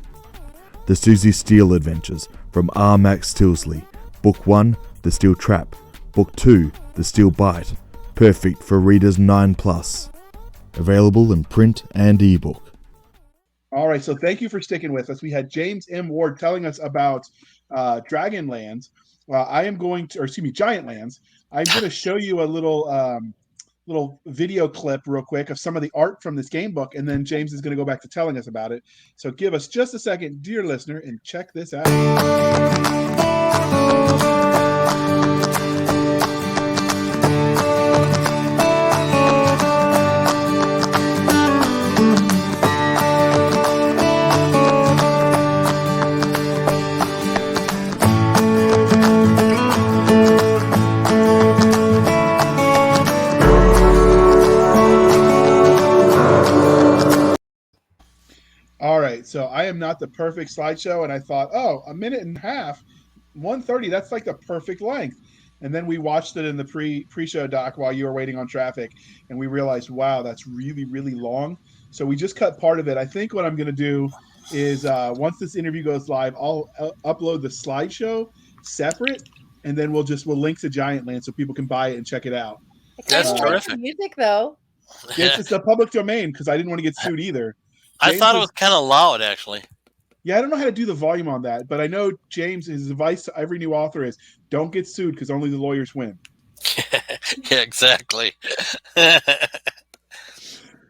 The Suzy Steele Adventures from R. Max Tilsley. Book 1, The Steel Trap. Book 2, The Steel Bite. Perfect for readers 9+. Available in print and ebook. All right, so thank you for sticking with us. We had James M. Ward telling us about Dragonlands. Giantlands. I'm going to show you a little video clip real quick of some of the art from this game book, and then James is going to go back to telling us about it. So give us just a second, dear listener, and check this out. All right, so I am not the perfect slideshow, and I thought, a minute and a half, 1:30, that's like the perfect length. And then we watched it in the pre-show, Doc, while you were waiting on traffic, and we realized, wow, that's really, really long. So we just cut part of it. I think what I'm going to do is once this interview goes live, I'll upload the slideshow separate, and then we'll link to Giantland so people can buy it and check it out. That's terrific. Music, though. It's the public domain because I didn't want to get sued either. I thought it is- was kind of loud, actually. Yeah, I don't know how to do the volume on that, but I know James, his advice to every new author is don't get sued because only the lawyers win. Yeah, exactly.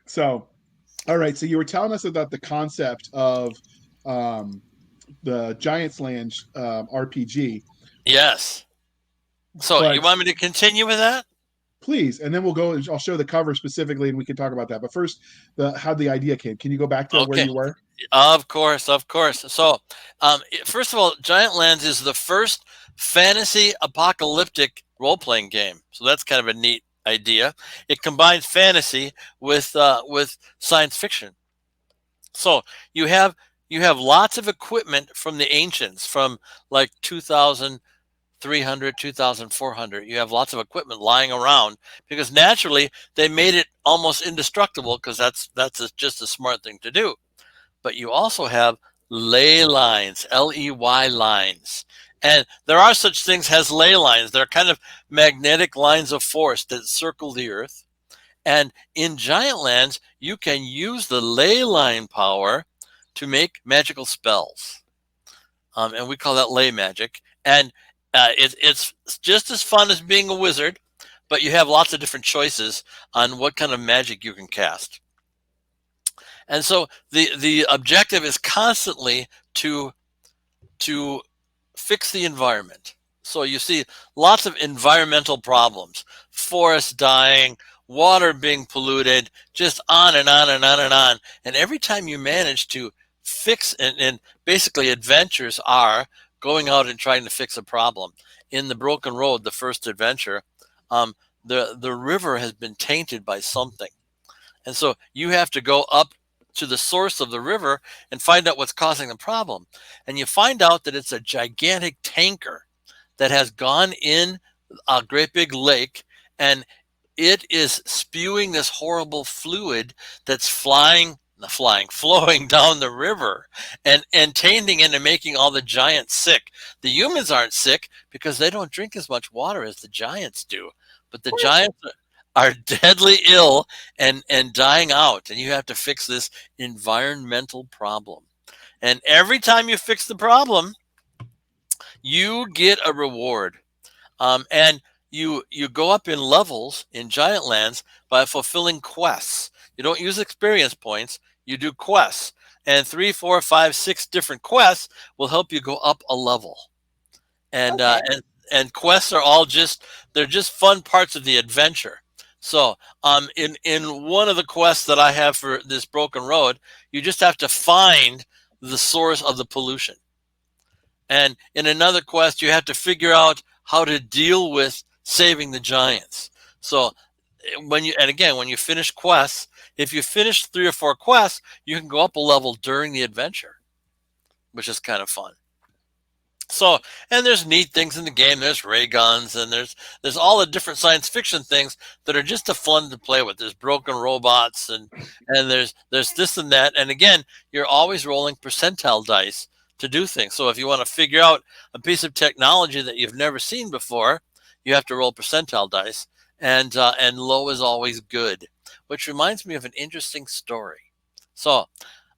So, all right. So you were telling us about the concept of the Giants Land RPG. Yes. So But- you want me to continue with that? Please, and then we'll go and I'll show the cover specifically, and we can talk about that. But first, how the idea came. Can you go back to where Okay. you were? Of course. So, first of all, Giant Lands is the first fantasy apocalyptic role-playing game. So that's kind of a neat idea. It combines fantasy with science fiction. So you have lots of equipment from the ancients, from like 2,300, 2,400. You have lots of equipment lying around because naturally they made it almost indestructible because that's just a smart thing to do. But you also have ley lines, Ley lines. And there are such things as ley lines. They're kind of magnetic lines of force that circle the earth. And in Giant Lands, you can use the ley line power to make magical spells. And we call that ley magic. And it's just as fun as being a wizard, but you have lots of different choices on what kind of magic you can cast. And so the objective is constantly to fix the environment. So you see lots of environmental problems, forests dying, water being polluted, just on and on and on and on. And every time you manage to fix, and basically adventures are going out and trying to fix a problem. In The Broken Road, the first adventure, the river has been tainted by something. And so you have to go up to the source of the river and find out what's causing the problem. And you find out that it's a gigantic tanker that has gone in a great big lake, and it is spewing this horrible fluid that's flowing down the river and tainting it and making all the giants sick. The humans aren't sick because they don't drink as much water as the giants do, but the giants are deadly ill and dying out, and you have to fix this environmental problem. And every time you fix the problem, you get a reward. And you go up in levels in Giant Lands by fulfilling quests. You don't use experience points, you do quests. And 3, 4, 5, 6 different quests will help you go up a level. And and quests are all they're just fun parts of the adventure. So in one of the quests that I have for this Broken Road, you just have to find the source of the pollution. And in another quest, you have to figure out how to deal with saving the giants. So when you finish quests, if you finish 3 or 4 quests, you can go up a level during the adventure, which is kind of fun. So, and there's neat things in the game. There's ray guns, and there's all the different science fiction things that are just a fun to play with. There's broken robots, and there's this and that. And again, you're always rolling percentile dice to do things. So if you want to figure out a piece of technology that you've never seen before, you have to roll percentile dice, and low is always good. Which reminds me of an interesting story. So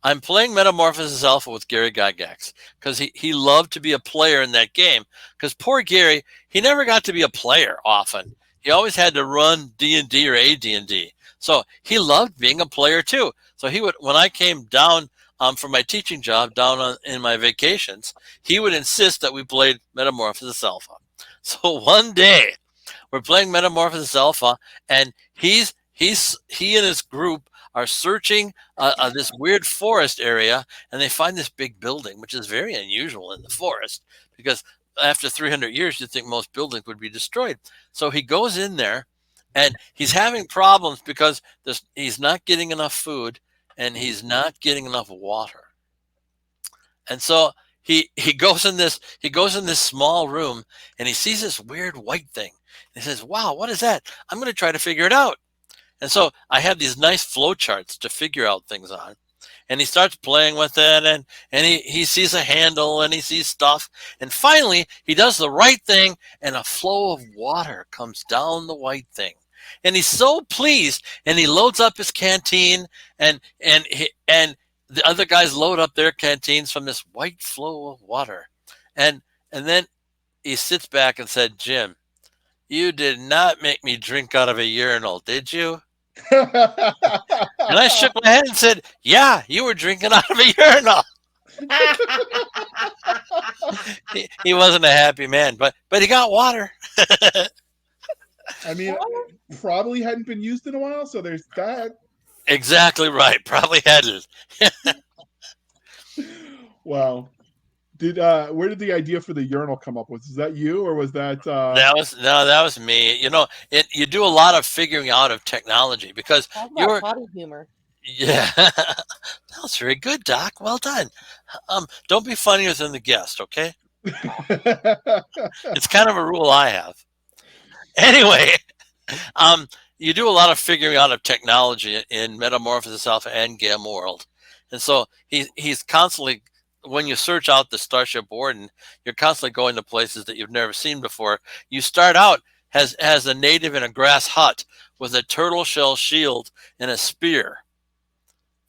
I'm playing Metamorphosis Alpha with Gary Gygax because he loved to be a player in that game. Because poor Gary, he never got to be a player often. He always had to run D&D or AD&D. So he loved being a player too. So he would, when I came down for my teaching job in my vacations, he would insist that we played Metamorphosis Alpha. So one day we're playing Metamorphosis Alpha, and he and his group are searching this weird forest area, and they find this big building, which is very unusual in the forest because after 300 years, you'd think most buildings would be destroyed. So he goes in there, and he's having problems because he's not getting enough food and he's not getting enough water. And so he goes in this small room, and he sees this weird white thing. And he says, "Wow, what is that? I'm going to try to figure it out." And so I have these nice flow charts to figure out things on. And he starts playing with it, and he sees a handle, and he sees stuff. And finally, he does the right thing, and a flow of water comes down the white thing. And he's so pleased, and he loads up his canteen, and the other guys load up their canteens from this white flow of water. And then he sits back and said, Jim, you did not make me drink out of a urinal, did you? And I shook my head and said, yeah, you were drinking out of a urinal. He wasn't a happy man, but he got water. I mean, probably hadn't been used in a while, so there's that. Exactly right. Probably hadn't. Wow. Where did the idea for the urinal come up with? Was that you, or was that? That was me. You know, you do a lot of figuring out of technology because you're body humor. Yeah, that was very good, Doc. Well done. Don't be funnier than the guest, okay? It's kind of a rule I have. Anyway, you do a lot of figuring out of technology in Metamorphosis Alpha and Gamma World, and so he's constantly, when you search out the Starship Warden, you're constantly going to places that you've never seen before. You start out as a native in a grass hut with a turtle shell shield and a spear.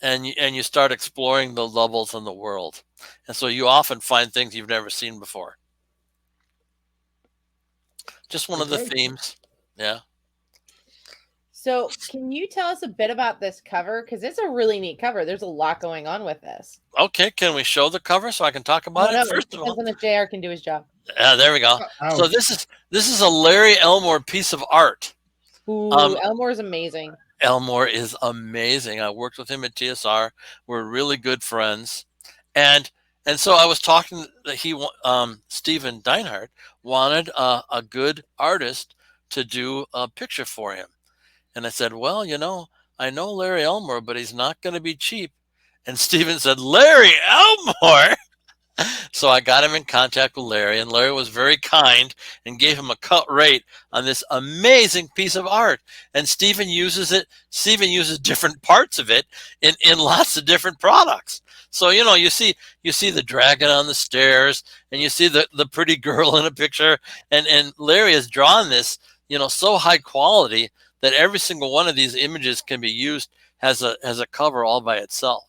And you start exploring the levels in the world. And so you often find things you've never seen before. Just one of the themes. Yeah. So can you tell us a bit about this cover? Because it's a really neat cover. There's a lot going on with this. Okay, can we show the cover so I can talk about it? First of all, depends on if JR can do his job. There we go. So this is a Larry Elmore piece of art. Ooh, Elmore is amazing. Elmore is amazing. I worked with him at TSR. We're really good friends. And so I was talking that Stephen Deinhardt wanted a good artist to do a picture for him. And I said, well, you know, I know Larry Elmore, but he's not going to be cheap. And Stephen said, Larry Elmore? So I got him in contact with Larry, and Larry was very kind and gave him a cut rate on this amazing piece of art. And Stephen uses it. Stephen uses different parts of it in lots of different products. So, you know, you see the dragon on the stairs, and you see the pretty girl in a picture. And Larry has drawn this, you know, so high quality that every single one of these images can be used as a cover all by itself.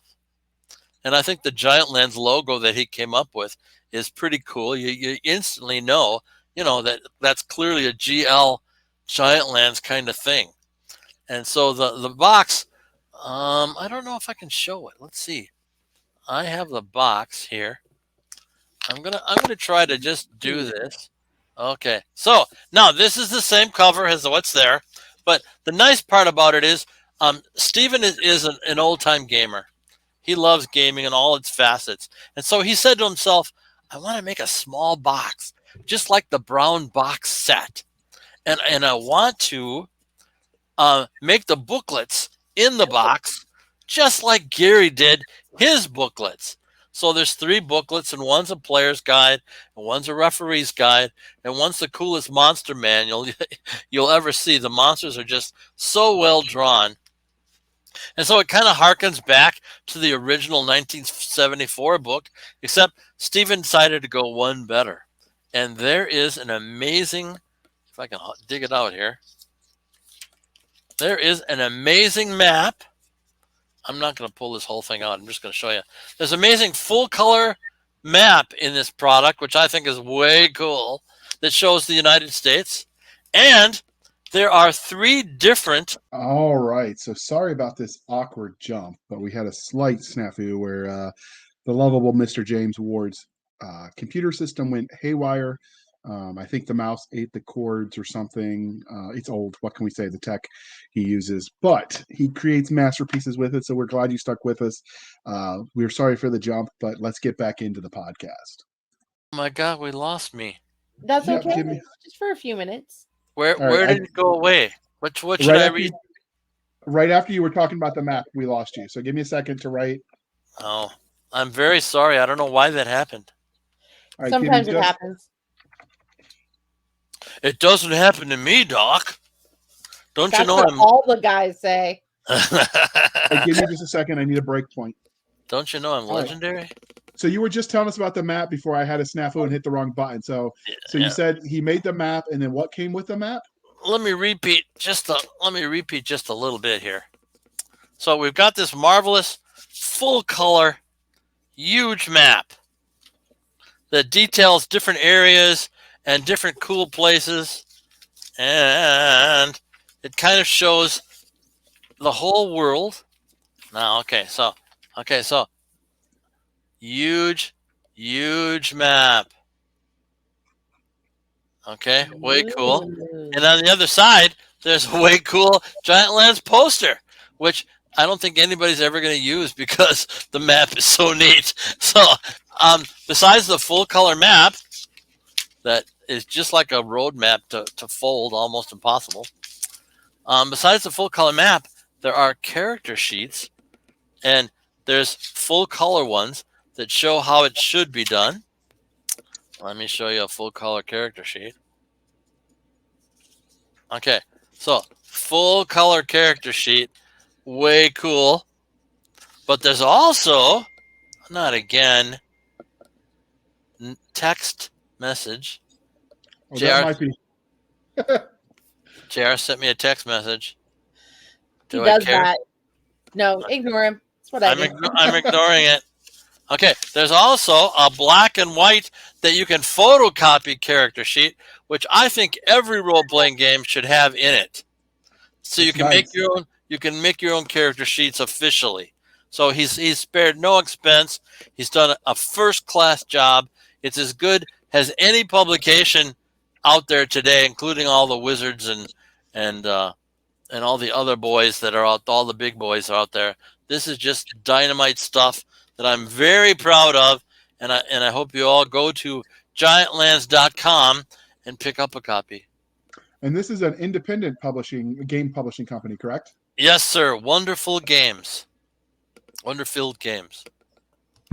And I think the Giant Lands logo that he came up with is pretty cool. You instantly know, you know, that's clearly a GL Giant Lands kind of thing. And so the box, I don't know if I can show it. Let's see. I have the box here. I'm gonna try to just do this. Okay. So now this is the same cover as what's there, but the nice part about it is, Stephen is an old time gamer. He loves gaming in all its facets. And so he said to himself, I want to make a small box, just like the brown box set. And I want to make the booklets in the box, just like Gary did his booklets. So there's 3 booklets, and one's a player's guide, and one's a referee's guide, and one's the coolest monster manual you'll ever see. The monsters are just so well drawn. And so it kind of harkens back to the original 1974 book, except Stephen decided to go one better. And there is an amazing, if I can dig it out here, there is an amazing map. I'm not going to pull this whole thing out. I'm just going to show you. There's an amazing full color map in this product, which I think is way cool, that shows the United States. And there are 3 different. All right. So sorry about this awkward jump, but we had a slight snafu where the lovable Mr. James Ward's computer system went haywire. I think the mouse ate the cords or something. It's old. What can we say? The tech he uses, but he creates masterpieces with it. So we're glad you stuck with us. We're sorry for the jump, but let's get back into the podcast. Oh my God, we lost me. That's okay. Just for a few minutes. Where did it go away? What should I read? Right after you were talking about the map, we lost you. So give me a second to write. Oh, I'm very sorry. I don't know why that happened. Right, sometimes it happens. It doesn't happen to me, Doc. Don't That's you know what all the guys say. Give me just a second. I need a break point. Don't you know I'm legendary? Right. So you were just telling us about the map before I had a snafu and hit the wrong button. So you said he made the map, and then what came with the map? let me repeat just a little bit here. So we've got this marvelous full color huge map that details different areas and different cool places, and it kind of shows the whole world. Now, so huge map. Okay, way cool. And on the other side, there's a way cool Giant Lands poster, which I don't think anybody's ever going to use because the map is so neat. So, besides the full color map, that is just like a road map to fold, almost impossible. Besides the full color map, there are character sheets, and there's full color ones that show how it should be done. Let me show you a full color character sheet. Okay, so full color character sheet, way cool. But there's also, not again, text message. Oh, that might be. JR sent me a text message. He does that. No, ignore him. That's what I'm ignoring it. Okay, there's also a black and white that you can photocopy character sheet, which I think every role-playing game should have in it. So you can make your own. You can make your own character sheets officially. So he's spared no expense. He's done a first-class job. It's as good as any publication out there today, including all the wizards and all the other boys that are out. All the big boys are out there. This is just dynamite stuff that I'm very proud of, and I hope you all go to giantlands.com and pick up a copy. And this is an independent game publishing company, correct? Yes, sir. Wonderful Games. Wonderfield Games.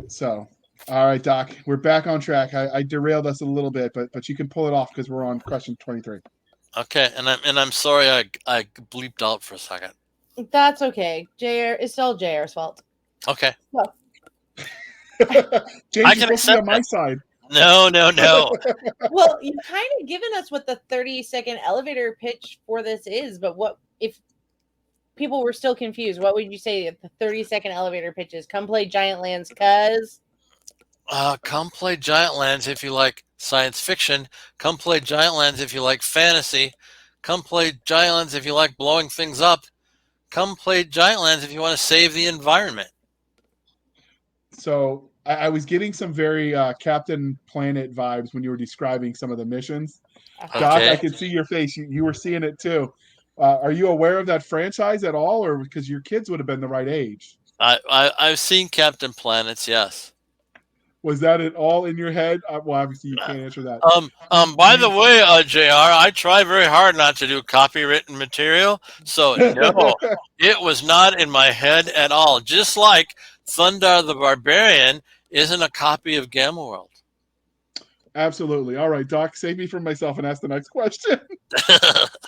So, all right, Doc, we're back on track. I derailed us a little bit, but you can pull it off because we're on question 23. Okay, and I'm sorry I bleeped out for a second. That's okay. It's all JR's fault. Okay. Well, James, I can accept on my side. No. Well, you've kind of given us what the 30-second elevator pitch for this is, but what if people were still confused? What would you say if the 30-second elevator pitch is? Come play Giant Lands, cuz. Come play Giant Lands if you like science fiction. Come play Giant Lands if you like fantasy. Come play Giant Lands if you like blowing things up. Come play Giant Lands if you want to save the environment. So I was getting some very Captain Planet vibes when you were describing some of the missions. Okay. Doc, I could see your face. You were seeing it too. Are you aware of that franchise at all, or because your kids would have been the right age? I've seen Captain Planets, yes. Was that at all in your head? Well, obviously you can't answer that. By the way, JR, I try very hard not to do copywritten material, so no, it was not in my head at all. Just like Thundar the Barbarian isn't a copy of Gamma World. Absolutely. All right, Doc, save me from myself and ask the next question.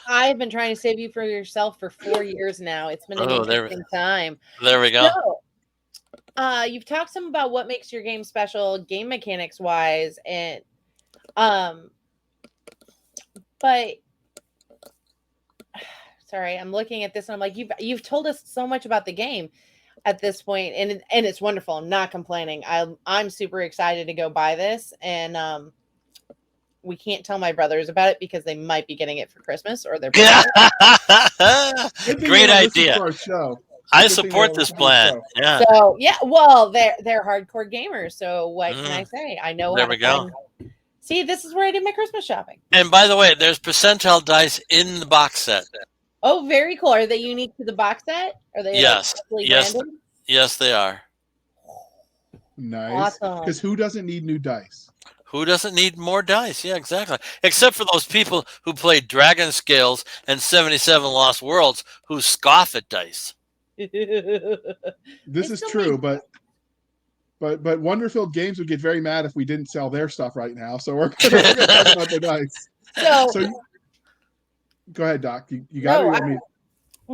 I've been trying to save you for yourself for 4 years now. It's been an interesting time. There we go. So, you've talked some about what makes your game special, game mechanics wise, and but sorry, I'm looking at this and I'm like, you've told us so much about the game at this point, and it's wonderful. I'm not complaining. I'm super excited to go buy this, and we can't tell my brothers about it because they might be getting it for Christmas or their birthday. Great idea. I support this plan. Yeah. So yeah, well, they're hardcore gamers. So what can I say? I know. There we go. See, this is where I did my Christmas shopping. And by the way, there's percentile dice in the box set. Oh, very cool. Are they unique to the box set? Are they? Yes. Yes, they are. Nice. Awesome. Because who doesn't need new dice? Who doesn't need more dice? Yeah, exactly. Except for those people who play Dragon Scales and 77 Lost Worlds who scoff at dice. This is true, but Wonderfield Games would get very mad if we didn't sell their stuff right now. So we're going to talk about the dice. So go ahead, Doc. You got it.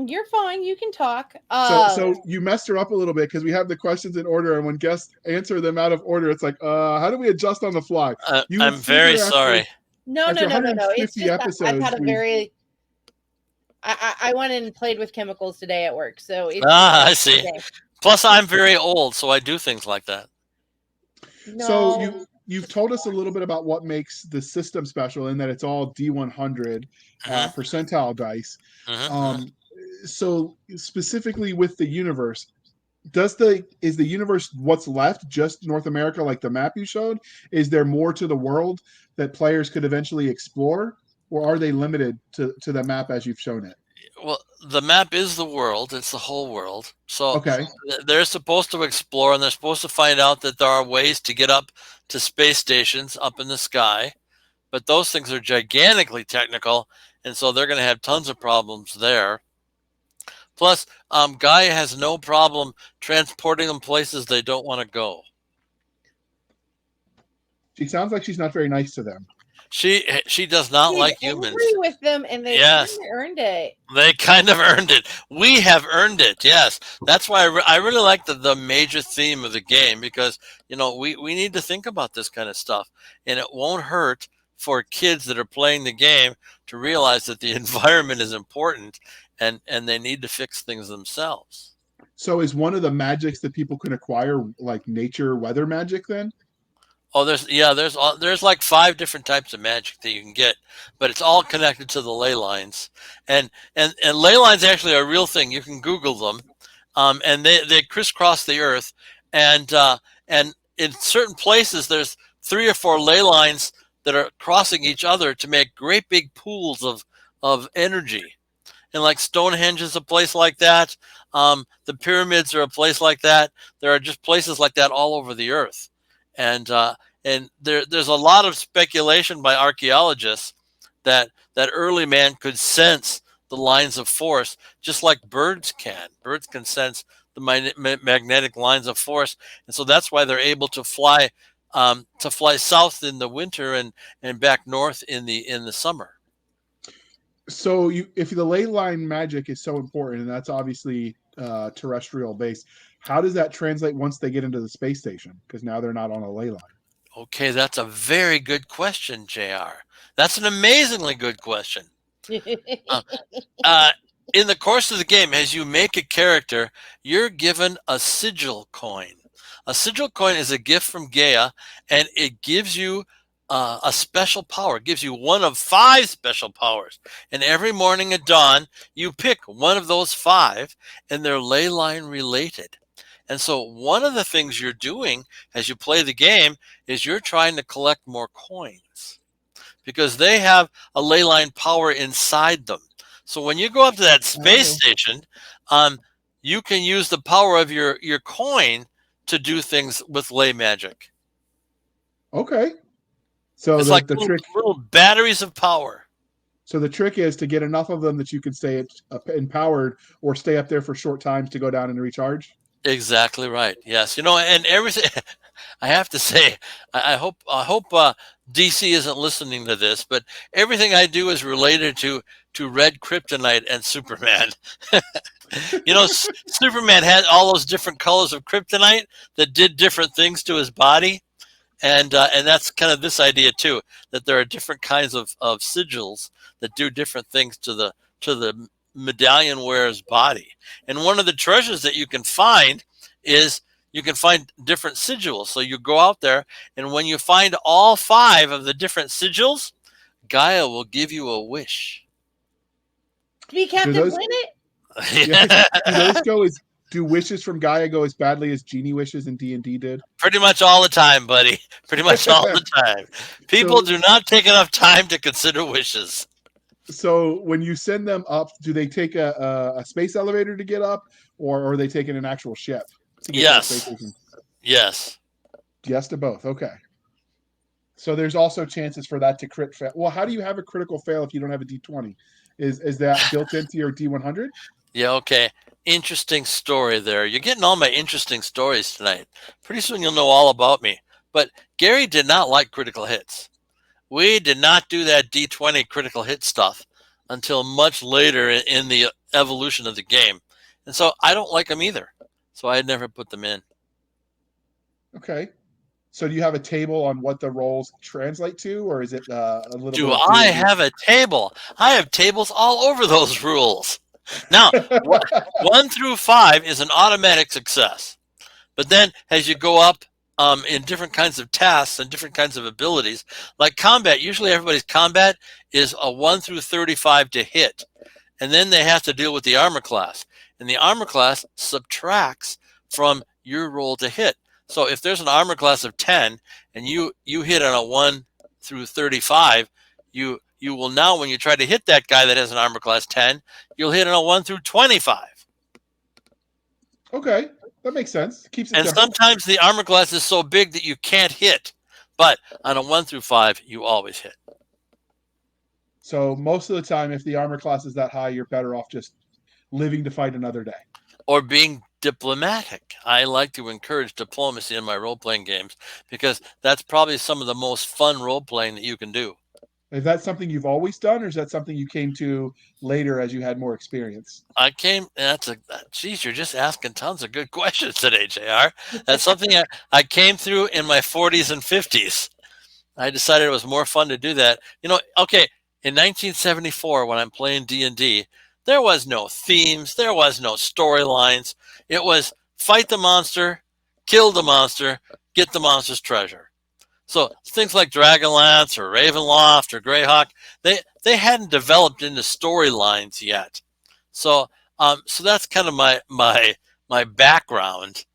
You're fine. You can talk. So you messed her up a little bit because we have the questions in order, and when guests answer them out of order, it's like, how do we adjust on the fly? I'm very sorry. No. It's just I've had a very I went and played with chemicals today at work, so it's I see. okay. Plus, I'm very old, so I do things like that. So No. you've told us a little bit about what makes the system special in that it's all D100 Mhm, percentile dice. mhm, mhm. Um, so specifically with the universe, is the universe what's left just North America, like the map you showed? Is there more to the world that players could eventually explore, or are they limited to the map as you've shown it? Well, the map is the world. It's the whole world. So Okay. they're supposed to explore, and they're supposed to find out that there are ways to get up to space stations up in the sky. But those things are gigantically technical, and so they're going to have tons of problems there. Plus, Gaia has no problem transporting them places they don't want to go. She sounds like she's not very nice to them. She does not She's like angry humans. with them, and they've kind Yes, of earned it. they kind of earned it. We have earned it. Yes, that's why I really like the major theme of the game, because we need to think about this kind of stuff, and it won't hurt for kids that are playing the game to realize that the environment is important, and they need to fix things themselves. So is one of the magics that people can acquire like nature weather magic then? Oh, there's like 5 different types of magic that you can get, but it's all connected to the ley lines, and ley lines actually are a real thing. You can Google them, and they crisscross the earth, and in certain places there's 3 or 4 ley lines that are crossing each other to make great big pools of energy. And like Stonehenge is a place like that. The pyramids are a place like that. There are just places like that all over the earth, and there's a lot of speculation by archaeologists that early man could sense the lines of force, just like birds can. Birds can sense the magnetic lines of force, and so that's why they're able to fly south in the winter and back north in the summer. So if the ley line magic is so important, and that's obviously terrestrial based, how does that translate once they get into the space station? Because now they're not on a ley line. Okay, that's a very good question, JR. That's an amazingly good question. Uh, uh, in the course of the game, as you make a character, you're given a sigil coin. A sigil coin is a gift from Gaia, and it gives you a special power. It gives you one of 5 special powers. And every morning at dawn, you pick one of those 5, and they're ley line related. And so one of the things you're doing as you play the game is you're trying to collect more coins, because they have a ley line power inside them. So when you go up to that space station, you can use the power of your coin to do things with ley magic. Okay. So It's the like trick. little batteries of power. So the trick is to get enough of them that you can stay empowered or stay up there for short times to go down and recharge. Exactly right. Yes, and everything. I have to say, I hope DC isn't listening to this, but everything I do is related to red kryptonite and Superman. Superman had all those different colors of kryptonite that did different things to his body, and that's kind of this idea too, that there are different kinds of sigils that do different things to the medallion wearer's body. And one of the treasures that you can find is you can find different sigils. So you go out there, and when you find all 5 of the different sigils, Gaia will give you a wish. Be Captain Planet? Yeah. Do wishes from Gaia go as badly as genie wishes in D&D did? Pretty much all the time, buddy. Pretty much all the time. People do not take enough time to consider wishes. So when you send them up, do they take a space elevator to get up, or are they taking an actual ship to get to the space station? Yes. Yes to both. Okay. So there's also chances for that to crit fail. Well, how do you have a critical fail if you don't have a D20? Is that built into your D100? Yeah, okay. Interesting story there. You're getting all my interesting stories tonight. Pretty soon you'll know all about me. But Gary did not like critical hits. We did not do that D20 critical hit stuff until much later in the evolution of the game. And so I don't like them either. So I never put them in. Okay. So do you have a table on what the roles translate to, or is it a little Do bit of I theory? have a table? I have tables all over those rules. Now, 1 through 5 is an automatic success. But then as you go up in different kinds of tasks and different kinds of abilities, like combat, usually everybody's combat is a 1 through 35 to hit. And then they have to deal with the armor class. And the armor class subtracts from your roll to hit. So if there's an armor class of 10 and you hit on a 1 through 35, you will now, when you try to hit that guy that has an armor class 10, you'll hit on a 1 through 25. Okay, that makes sense. Keeps it And simple. sometimes the armor class is so big that you can't hit. But on a 1 through 5, you always hit. So most of the time, if the armor class is that high, you're better off just living to fight another day. Or being diplomatic. I like to encourage diplomacy in my role-playing games because that's probably some of the most fun role-playing that you can do. Is that something you've always done, or is that something you came to later as you had more experience? Geez, you're just asking tons of good questions today, JR. That's something I came through in my 40s and 50s. I decided it was more fun to do that. Okay, in 1974, when I'm playing D&D, there was no themes, there was no storylines. It was fight the monster, kill the monster, get the monster's treasure. So things like Dragonlance or Ravenloft or Greyhawk, they hadn't developed into storylines yet. So that's kind of my background.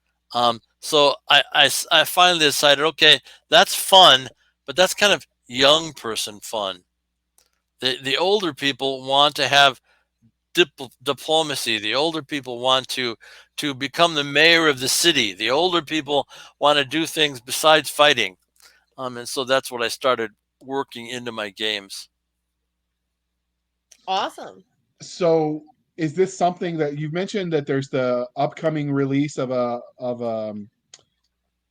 So I finally decided, okay, that's fun, but that's kind of young person fun. The older people want to have diplomacy. The older people want to become the mayor of the city. The older people want to do things besides fighting. And so that's what I started working into my games. Awesome. So is this something that you've mentioned that there's the upcoming release of a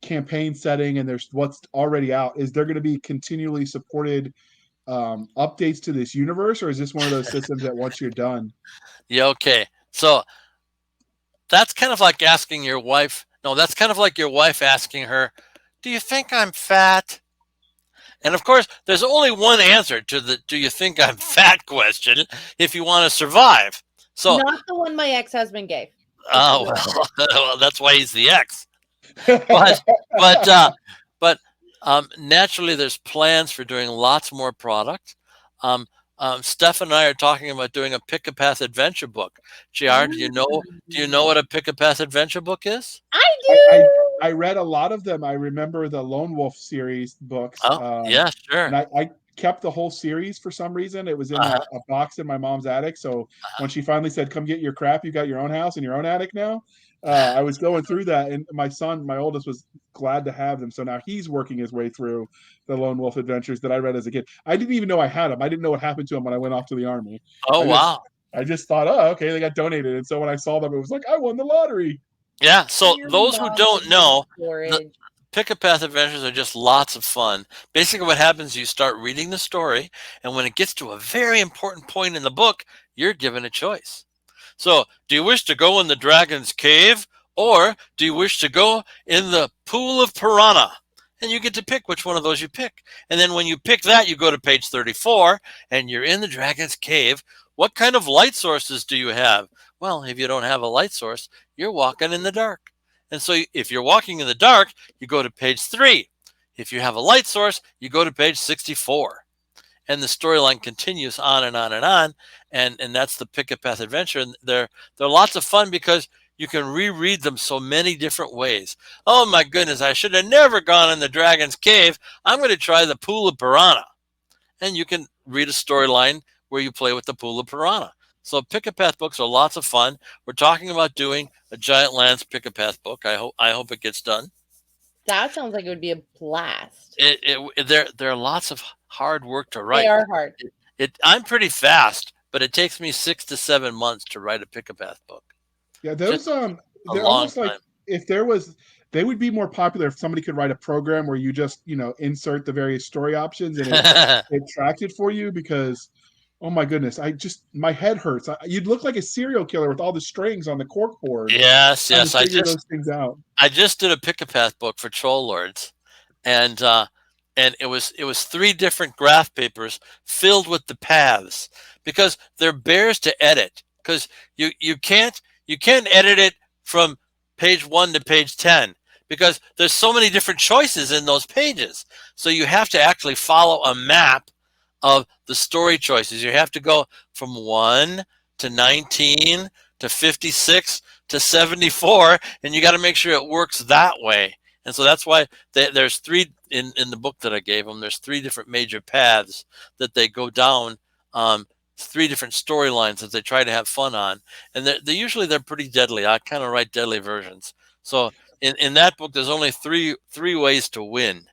campaign setting and there's what's already out? Is there going to be continually supported updates to this universe, or is this one of those systems that once you're done? Yeah, okay. So that's kind of like asking your wife. No, that's kind of like your wife asking her, "Do you think I'm fat?" And of course, there's only one answer to the "Do you think I'm fat?" question if you want to survive. So not the one my ex-husband gave. Oh, well, that's why he's the ex. But naturally, there's plans for doing lots more product. Steph and I are talking about doing a Pick a Path adventure book. JR, do you know what a Pick a Path adventure book is? I do. I read a lot of them. I remember the Lone Wolf series books. Yeah, sure. And I kept the whole series for some reason. It was in a box in my mom's attic. So when she finally said, "Come get your crap, you got your own house and your own attic now," I was going through that, and my son, my oldest, was glad to have them. So now he's working his way through the Lone Wolf Adventures that I read as a kid. I didn't even know I had them. I didn't know what happened to them when I went off to the Army. Wow. I just thought, oh, okay, they got donated. And so when I saw them, it was like, I won the lottery. Yeah, so those who don't know, Pick a Path adventures are just lots of fun. Basically what happens is you start reading the story, and when it gets to a very important point in the book, you're given a choice. So, do you wish to go in the dragon's cave, or do you wish to go in the pool of piranha? And you get to pick which one of those you pick. And then when you pick that, you go to page 34, and you're in the dragon's cave. What kind of light sources do you have? Well, if you don't have a light source, you're walking in the dark. And so if you're walking in the dark, you go to page 3. If you have a light source, you go to page 64. And the storyline continues on and on and on. And that's the Pick a Path adventure. And they're lots of fun because you can reread them so many different ways. Oh my goodness, I should have never gone in the dragon's cave. I'm going to try the pool of piranha. And you can read a storyline where you play with the pool of piranha. So Pick a Path books are lots of fun. We're talking about doing a Giant Lands Pick a Path book. I hope it gets done. That sounds like it would be a blast. There are lots of hard work to write. They are hard. I'm pretty fast, but it takes me 6 to 7 months to write a Pick a Path book. Yeah, those they're almost like if there was, they would be more popular if somebody could write a program where you just insert the various story options and it tracked it for you, because oh my goodness, my head hurts. You'd look like a serial killer with all the strings on the cork board. Yes. Those things out. I just did a Pick a Path book for Troll Lords, and it was 3 different graph papers filled with the paths, because they're bears to edit, because you can't edit it from page 1 to page 10, because there's so many different choices in those pages. So you have to actually follow a map of the story choices. You have to go from 1 to 19 to 56 to 74, and you got to make sure it works that way. And so that's why there's 3 in the book that I gave them. There's 3 different major paths that they go down, 3 different storylines that they try to have fun on, and they usually they're pretty deadly. I kind of write deadly versions. So in that book, there's only three ways to win.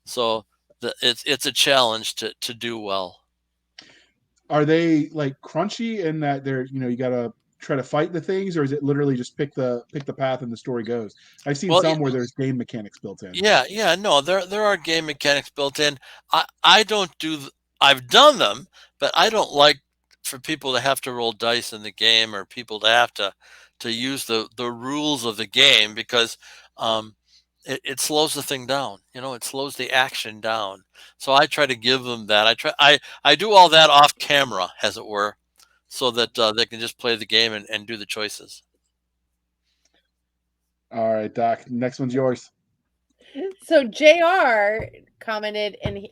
So it's a challenge to do well. Are they like crunchy in that they're, you got to try to fight the things, or is it literally just pick the path and the story goes? I've seen some where there's game mechanics built in. Yeah, no, there are game mechanics built in. I don't do. I've done them, but I don't like for people to have to roll dice in the game, or people to have to use the rules of the game, because it slows the thing down. It slows the action down. So I try to give them that. I do all that off camera, as it were, so that they can just play the game and do the choices. All right, Doc. Next one's yours. So JR commented, and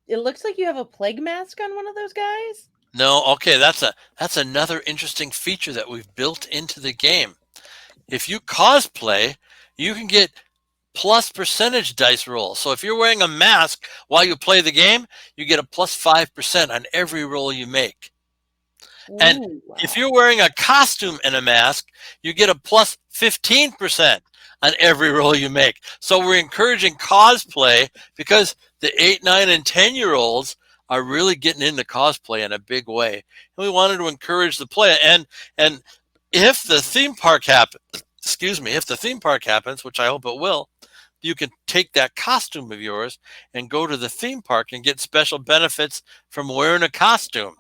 it looks like you have a plague mask on one of those guys. No, okay, that's another interesting feature that we've built into the game. If you cosplay, you can get plus percentage dice roll. So if you're wearing a mask while you play the game, you get a plus 5% on every roll you make. And if you're wearing a costume and a mask, you get a plus 15% on every roll you make. So we're encouraging cosplay, because the 8, 9, and 10-year-olds are really getting into cosplay in a big way. And we wanted to encourage the play. And if the theme park happens, which I hope it will, you can take that costume of yours and go to the theme park and get special benefits from wearing a costume.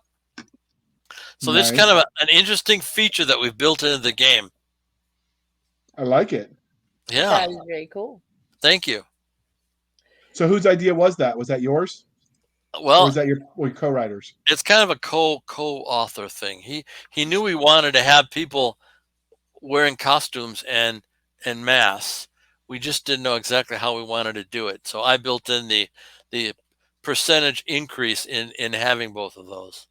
So Nice. This is kind of an interesting feature that we've built into the game. I like it. Yeah. That is very cool. Thank you. So whose idea was that? Was that yours? Well, or was that your co-writers? It's kind of a co-author thing. He knew we wanted to have people wearing costumes and masks. We just didn't know exactly how we wanted to do it. So I built in the percentage increase in having both of those.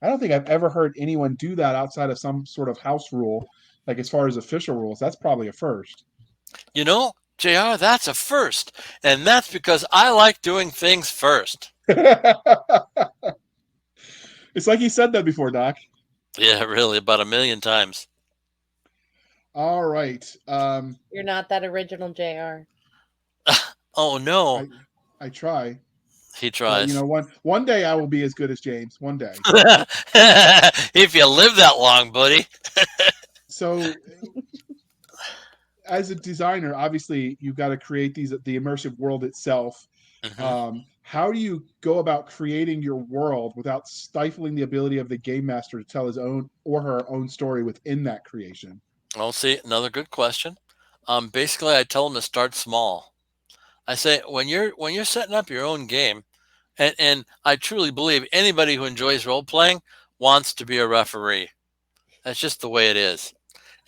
I don't think I've ever heard anyone do that outside of some sort of house rule, like as far as official rules. That's probably a first. JR, that's a first. And that's because I like doing things first. It's like you said that before, Doc. Yeah, really, about 1 million times. All right. You're not that original, JR. Oh, no. I try. He tries. One day I will be as good as James. One day. If you live that long, buddy. So, as a designer, obviously you've got to create the immersive world itself. Mm-hmm. How do you go about creating your world without stifling the ability of the game master to tell his own or her own story within that creation? Well, see, another good question. Basically, I tell them to start small. I say when you're setting up your own game, and I truly believe anybody who enjoys role playing wants to be a referee. That's just the way it is.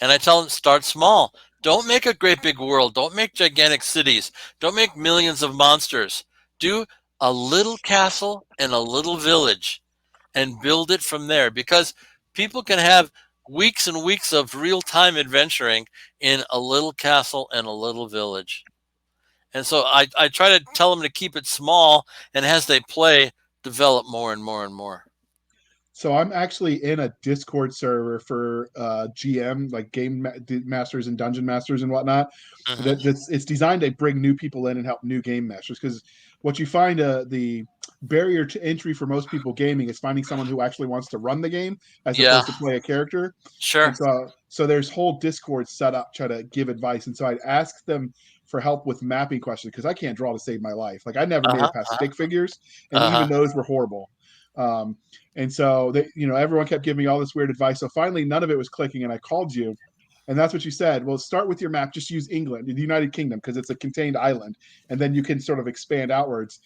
And I tell them start small. Don't make a great big world. Don't make gigantic cities. Don't make millions of monsters. Do a little castle and a little village and build it from there, because people can have weeks and weeks of real-time adventuring in a little castle and a little village. And so I try to tell them to keep it small, and as they play, develop more and more and more. So I'm actually in a Discord server for GM, like game masters and dungeon masters and whatnot. Mm-hmm. It's designed to bring new people in and help new game masters, because what you find the barrier to entry for most people gaming is finding someone who actually wants to run the game as opposed to play a character. Sure. And so there's whole Discord set up try to give advice, and so I'd ask them for help with mapping questions, because I can't draw to save my life. Like I never made it past stick figures, and even those were horrible. And so everyone kept giving me all this weird advice. So finally, none of it was clicking, and I called you, And that's what you said. Well, start with your map. Just use England, the United Kingdom, because it's a contained island. And then you can sort of expand outwards.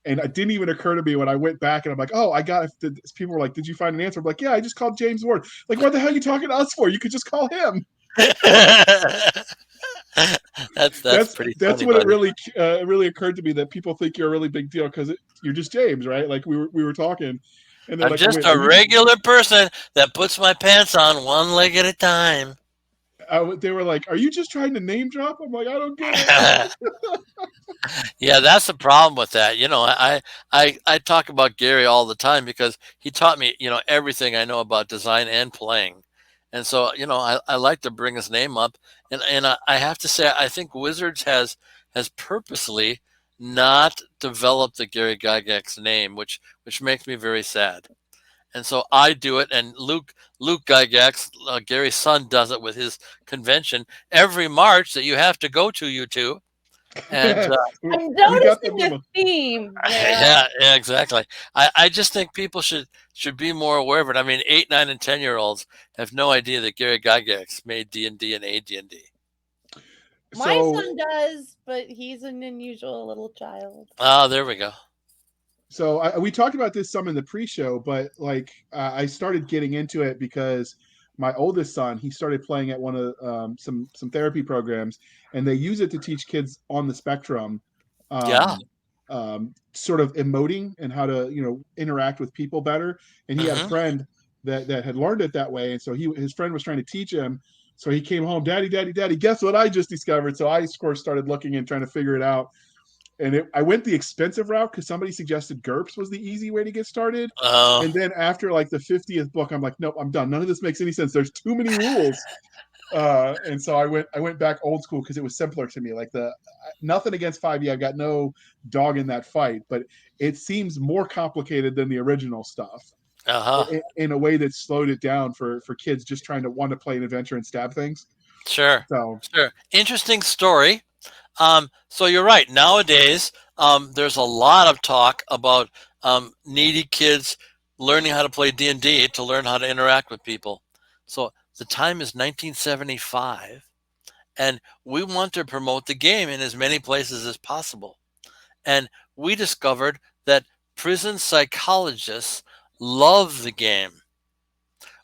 And it didn't even occur to me when I went back and I'm like, oh, I got it. People were like, did you find an answer? I'm like, yeah, I just called James Ward. Like, what the hell are you talking to us for? You could just call him. That's pretty that's funny, what buddy. it really occurred to me, that people think you're a really big deal because you're just James, right? Like we were talking, and they're I'm like, just wait, a regular person that puts my pants on one leg at a time. they were like, are you just trying to name drop? I'm like, I don't get it. Yeah, that's the problem with that. I talk about Gary all the time because he taught me, everything I know about design and playing. And so, I like to bring his name up. And I have to say, I think Wizards has purposely not developed the Gary Gygax name, which makes me very sad. And so I do it, and Luke Gygax, Gary's son, does it with his convention every March that you have to go to, you two. And I'm we got the noticing a memo. theme. yeah, exactly. I just think people should be more aware of it. I mean, 8, 9, and 10-year-olds have no idea that Gary Gygax made D&D and AD&D. My son does, but he's an unusual little child. Oh, there we go. So we talked about this some in the pre-show, but like I started getting into it because my oldest son, he started playing at one of some therapy programs, and they use it to teach kids on the spectrum, sort of emoting and how to interact with people better. And he had a friend that had learned it that way, and so his friend was trying to teach him. So he came home, Daddy, guess what I just discovered? So I, of course, started looking and trying to figure it out. And I went the expensive route because somebody suggested GURPS was the easy way to get started. And then after like the 50th book, I'm like, nope, I'm done. None of this makes any sense. There's too many rules. And so I went back old school because it was simpler to me. Like nothing against 5e. I've got no dog in that fight, but it seems more complicated than the original stuff. In a way that slowed it down for kids just trying to want to play an adventure and stab things. Sure. So sure. Interesting story. So you're right. Nowadays, there's a lot of talk about needy kids learning how to play D&D to learn how to interact with people. So the time is 1975, and we want to promote the game in as many places as possible. And we discovered that prison psychologists love the game.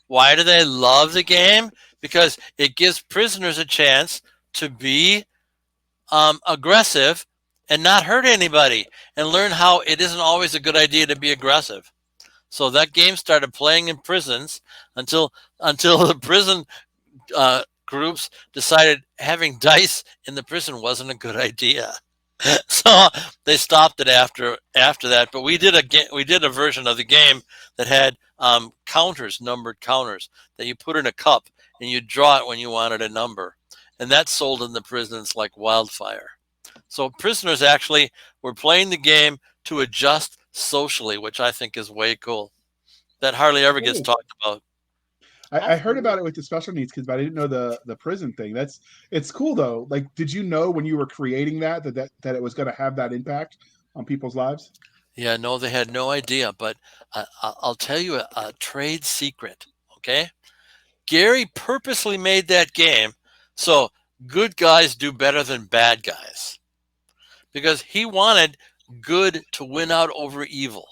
Why do they love the game? Because it gives prisoners a chance to be aggressive and not hurt anybody, and learn how it isn't always a good idea to be aggressive. So that game started playing in prisons until the prison groups decided having dice in the prison wasn't a good idea. So they stopped it after that. But we did a version of the game that had numbered counters that you put in a cup and you draw it when you wanted a number. And that sold in the prisons like wildfire. So prisoners actually were playing the game to adjust socially, which I think is way cool. That hardly ever gets talked about. I heard about it with the special needs kids, but I didn't know the prison thing. It's cool though. Like, did you know when you were creating that it was going to have that impact on people's lives? Yeah, no, they had no idea. But I'll tell you a trade secret. Okay, Gary purposely made that game so good guys do better than bad guys, because he wanted good to win out over evil.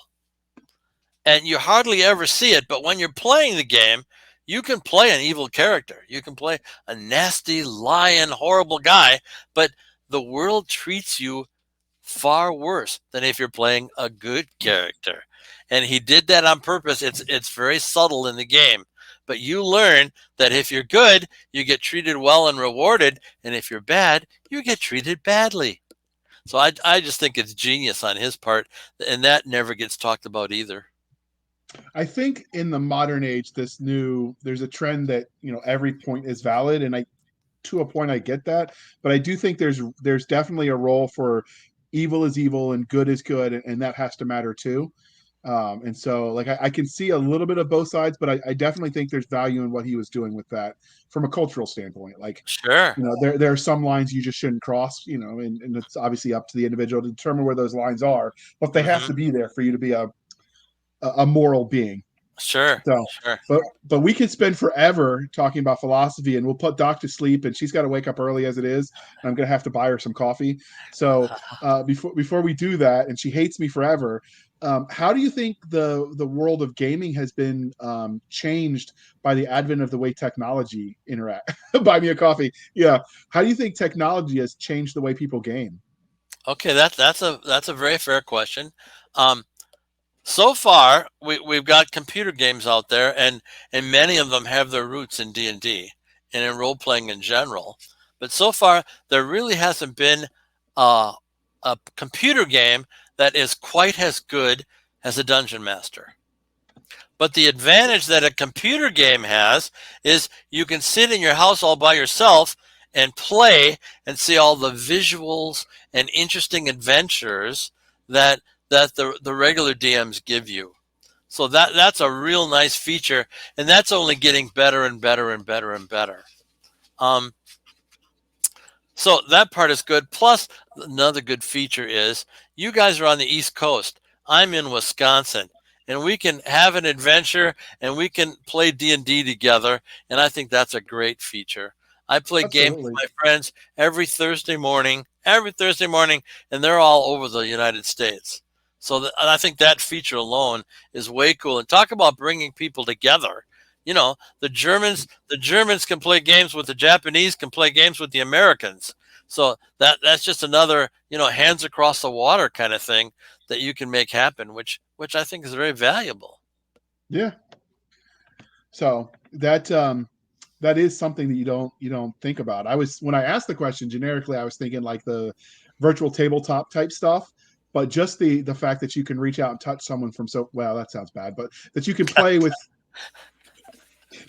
And you hardly ever see it, but when you're playing the game, you can play an evil character. You can play a nasty, lying, horrible guy, but the world treats you far worse than if you're playing a good character. And he did that on purpose. It's very subtle in the game. But you learn that if you're good, you get treated well and rewarded. And if you're bad, you get treated badly. So I just think it's genius on his part. And that never gets talked about either. I think in the modern age, there's a trend that, every point is valid. And to a point, I get that. But I do think there's definitely a role for evil is evil and good is good. And that has to matter too. And so like I can see a little bit of both sides, but I definitely think there's value in what he was doing with that from a cultural standpoint. Like, sure, there are some lines you just shouldn't cross, and it's obviously up to the individual to determine where those lines are, but they have to be there for you to be a moral being. Sure. So, Sure. but we could spend forever talking about philosophy, and we'll put Doc to sleep, and she's got to wake up early as it is, and I'm gonna have to buy her some coffee. So before we do that, and she hates me forever. How do you think the world of gaming has been changed by the advent of the way technology interact? Buy me a coffee. Yeah. How do you think technology has changed the way people game? Okay, that's a very fair question. Um, so far, we've got computer games out there, and many of them have their roots in D&D and in role playing in general. But so far, there really hasn't been uh, a computer game that is quite as good as a dungeon master. But the advantage that a computer game has is you can sit in your house all by yourself and play and see all the visuals and interesting adventures that the regular DMs give you. So that's a real nice feature, and that's only getting better and better and better and better. Um, so that part is good. Plus, another good feature is you guys are on the East Coast. I'm in Wisconsin, and we can have an adventure and we can play D&D together, and I think that's a great feature. I play games with Absolutely. my friends every Thursday morning, and they're all over the United States. So I think that feature alone is way cool. And talk about bringing people together. You know, the Germans can play games with the Japanese, can play games with the Americans. So that's just another, hands across the water kind of thing that you can make happen, which I think is very valuable. Yeah. So that is something that you don't think about. When I asked the question generically, I was thinking like the virtual tabletop type stuff, but just the fact that you can reach out and touch someone from well, that sounds bad, but that you can play with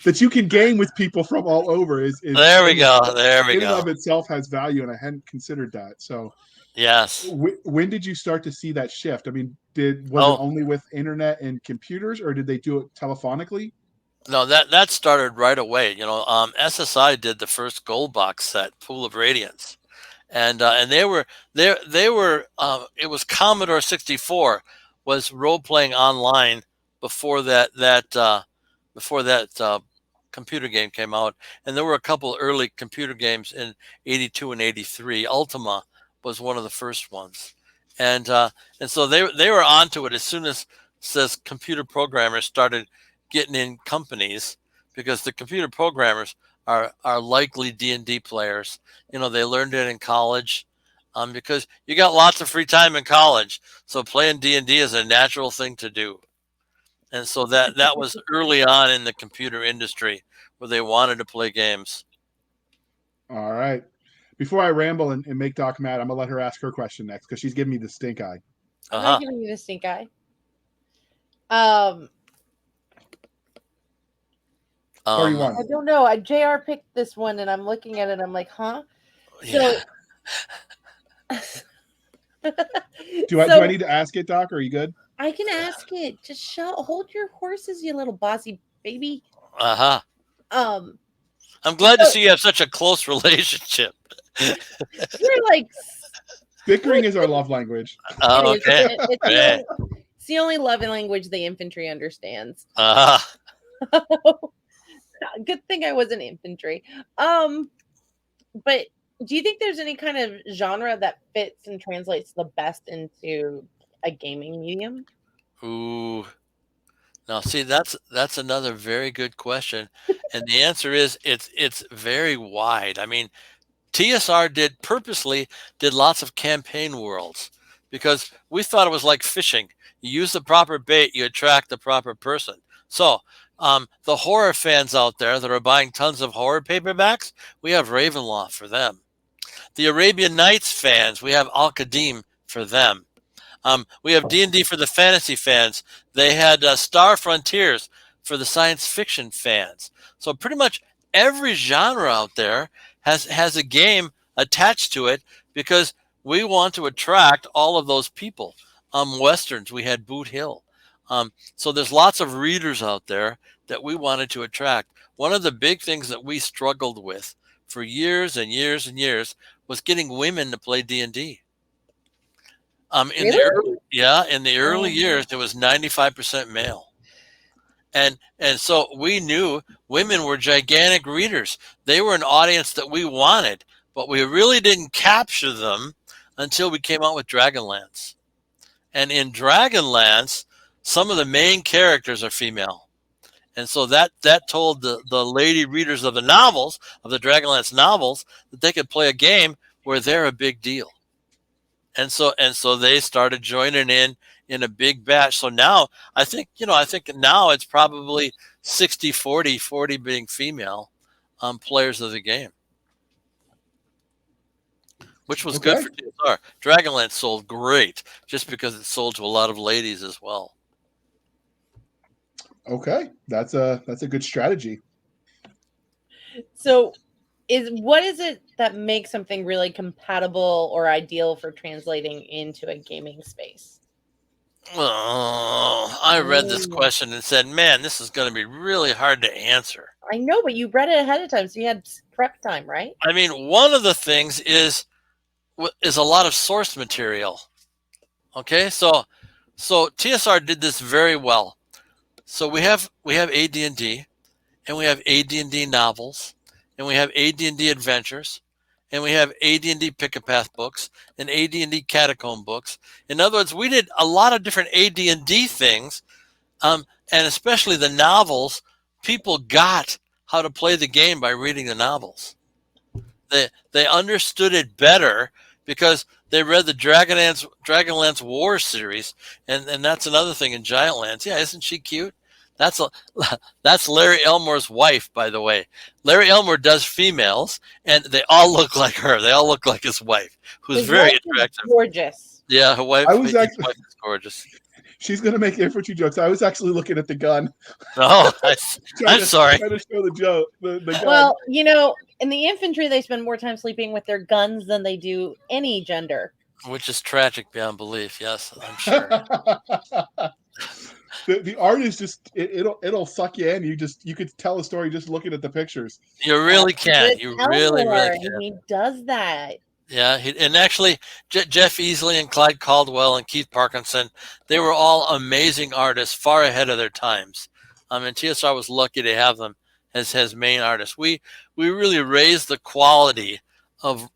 that you can game with people from all over is There we go. There we in and go. of itself has value, and I hadn't considered that. So Yes. when did you start to see that shift? I mean, was it Oh, only with internet and computers, or did they do it telephonically? no, that started right away. SSI did the first gold box set, Pool of Radiance, and they were it was Commodore 64 was role playing online before that computer game came out, and there were a couple early computer games in '82 and '83. Ultima was one of the first ones, and so they were onto it as soon as says computer programmers started getting in companies, because the computer programmers are likely D&D players. They learned it in college, because you got lots of free time in college, so playing D&D is a natural thing to do. And so that was early on in the computer industry where they wanted to play games. All right. Before I ramble and make Doc mad, I'm gonna let her ask her question next because she's giving me the stink eye. I'm Uh-huh. not giving you the stink eye. Um, 31. I don't know. JR picked this one, and I'm looking at it. I'm like, huh? Yeah. Do I need to ask it, Doc? Or are you good? I can ask it. Just hold your horses, you little bossy baby. Uh-huh. Um, I'm glad to see you have such a close relationship. You're like Bickering is our love language. Oh, okay. It's the only love language the infantry understands. Uh-huh. Good thing I wasn't infantry. But do you think there's any kind of genre that fits and translates the best into a gaming medium? Ooh. Now, see, that's another very good question, and the answer is it's very wide. I mean, TSR purposely did lots of campaign worlds because we thought it was like fishing. You use the proper bait, you attract the proper person. So, the horror fans out there that are buying tons of horror paperbacks, we have Ravenloft for them. The Arabian Nights fans, we have Al Qadim for them. We have D&D for the fantasy fans. They had Star Frontiers for the science fiction fans. So pretty much every genre out there has a game attached to it because we want to attract all of those people. Westerns, we had Boot Hill. So there's lots of readers out there that we wanted to attract. One of the big things that we struggled with for years and years and years was getting women to play D&D. In Really? the early years, it was 95% male, And so we knew women were gigantic readers. They were an audience that we wanted, but we really didn't capture them until we came out with Dragonlance. And in Dragonlance, some of the main characters are female. And so that told the lady readers of the novels, of the Dragonlance novels, that they could play a game where they're a big deal. And so they started joining in a big batch. So now I think now it's probably 60-40, 40 being female players of the game, which was good Okay. for TSR. Dragonlance sold great just because it sold to a lot of ladies as well. Okay, that's a good strategy. So what is it that makes something really compatible or ideal for translating into a gaming space? Oh, I read this question and said, man, this is going to be really hard to answer. I know, but you read it ahead of time, so you had prep time, right? I mean, one of the things is a lot of source material. Okay, so TSR did this very well. So we have AD&D, and we have AD&D novels, and we have AD&D adventures, and we have AD&D Pick-a-Path books and AD&D Catacomb books. In other words, we did a lot of different AD&D things, and especially the novels. People got how to play the game by reading the novels. They understood it better because they read the Dragonlance War series, and that's another thing in Giantlands. Yeah, isn't she cute? That's Larry Elmore's wife, by the way. Larry Elmore does females, and they all look like her. They all look like his wife, who's very attractive. Gorgeous. Yeah, her wife. His wife is gorgeous. She's going to make infantry jokes. I was actually looking at the gun. Oh, I'm sorry. Trying to show the joke. The gun. Well, in the infantry, they spend more time sleeping with their guns than they do any gender. Which is tragic beyond belief. Yes, I'm sure. The art is just it'll suck you in. You could tell a story just looking at the pictures. You really can. You really can. He does that. Yeah, and actually, Jeff Easley and Clyde Caldwell and Keith Parkinson, they were all amazing artists, far ahead of their times. And TSR was lucky to have them as main artists. We really raised the quality of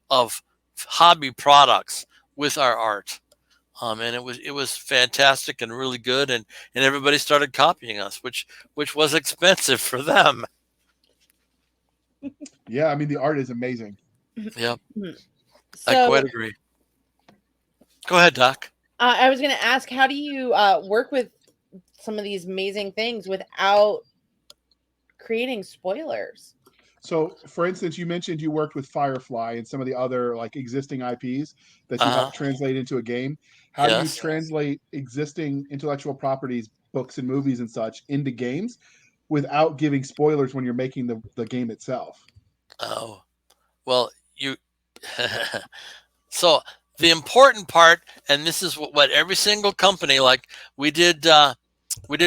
hobby products with our art. And it was fantastic and really good, and everybody started copying us, which was expensive for them. Yeah, I mean the art is amazing. Yep, so, I quite agree. Go ahead, Doc. I was going to ask, how do you work with some of these amazing things without creating spoilers? So, for instance, you mentioned you worked with Firefly and some of the other like existing IPs that you helped translate into a game. How do you translate existing intellectual properties, books and movies and such into games without giving spoilers when you're making the game itself? Oh, well, so the important part, and this is what every single company, like we did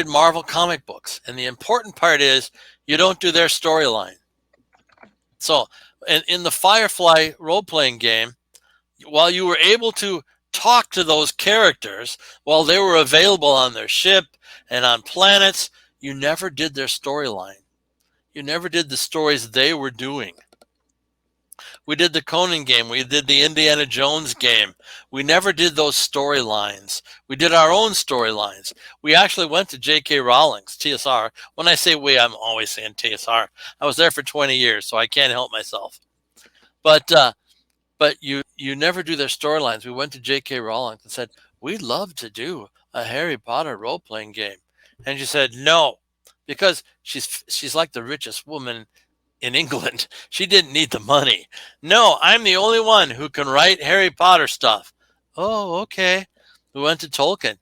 Marvel comic books, and the important part is you don't do their storyline. So in the Firefly role-playing game, while you were able to talk to those characters while they were available on their ship and on planets, you never did their storyline. You never did the stories they were doing. We did the Conan game. We did the Indiana Jones game. We never did those storylines. We did our own storylines. We actually went to J.K. Rowling's, TSR. When I say we, I'm always saying TSR. I was there for 20 years, so I can't help myself. But you never do their storylines. We went to J.K. Rowling and said, we'd love to do a Harry Potter role-playing game. And she said, no, because she's like the richest woman in England. She didn't need the money. No, I'm the only one who can write Harry Potter stuff. Oh, okay. We went to Tolkien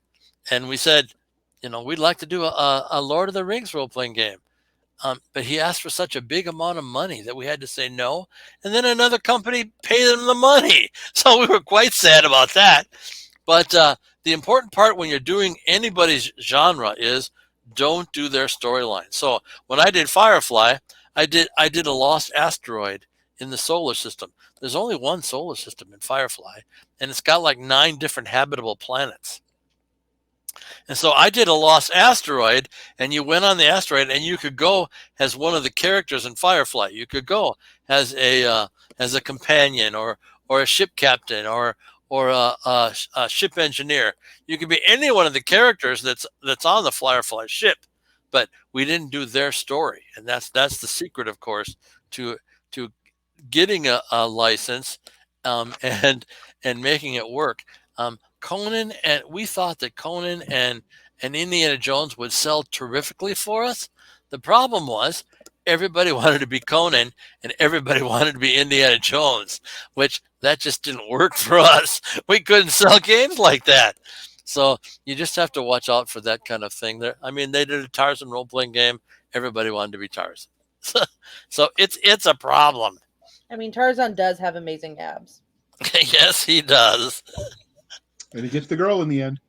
and we said, we'd like to do a Lord of the Rings role-playing game. But he asked for such a big amount of money that we had to say no. And then another company paid him the money. So we were quite sad about that. But the important part when you're doing anybody's genre is don't do their storyline. So when I did Firefly, I did a lost asteroid in the solar system. There's only one solar system in Firefly, and it's got like 9 different habitable planets. And so I did a lost asteroid, and you went on the asteroid, and you could go as one of the characters in Firefly. You could go as a companion, or a ship captain, or a ship engineer. You could be any one of the characters that's on the Firefly ship. But we didn't do their story, and that's the secret, of course, to to getting a license, and making it work. Conan, and we thought that Conan and Indiana Jones would sell terrifically for us. The problem was everybody wanted to be Conan and everybody wanted to be Indiana Jones, which that just didn't work for us. We couldn't sell games like that. So you just have to watch out for that kind of thing. There, I mean, they did a Tarzan role playing game. Everybody wanted to be Tarzan, so it's a problem. I mean, Tarzan does have amazing abs. Yes, he does. And he gets the girl in the end.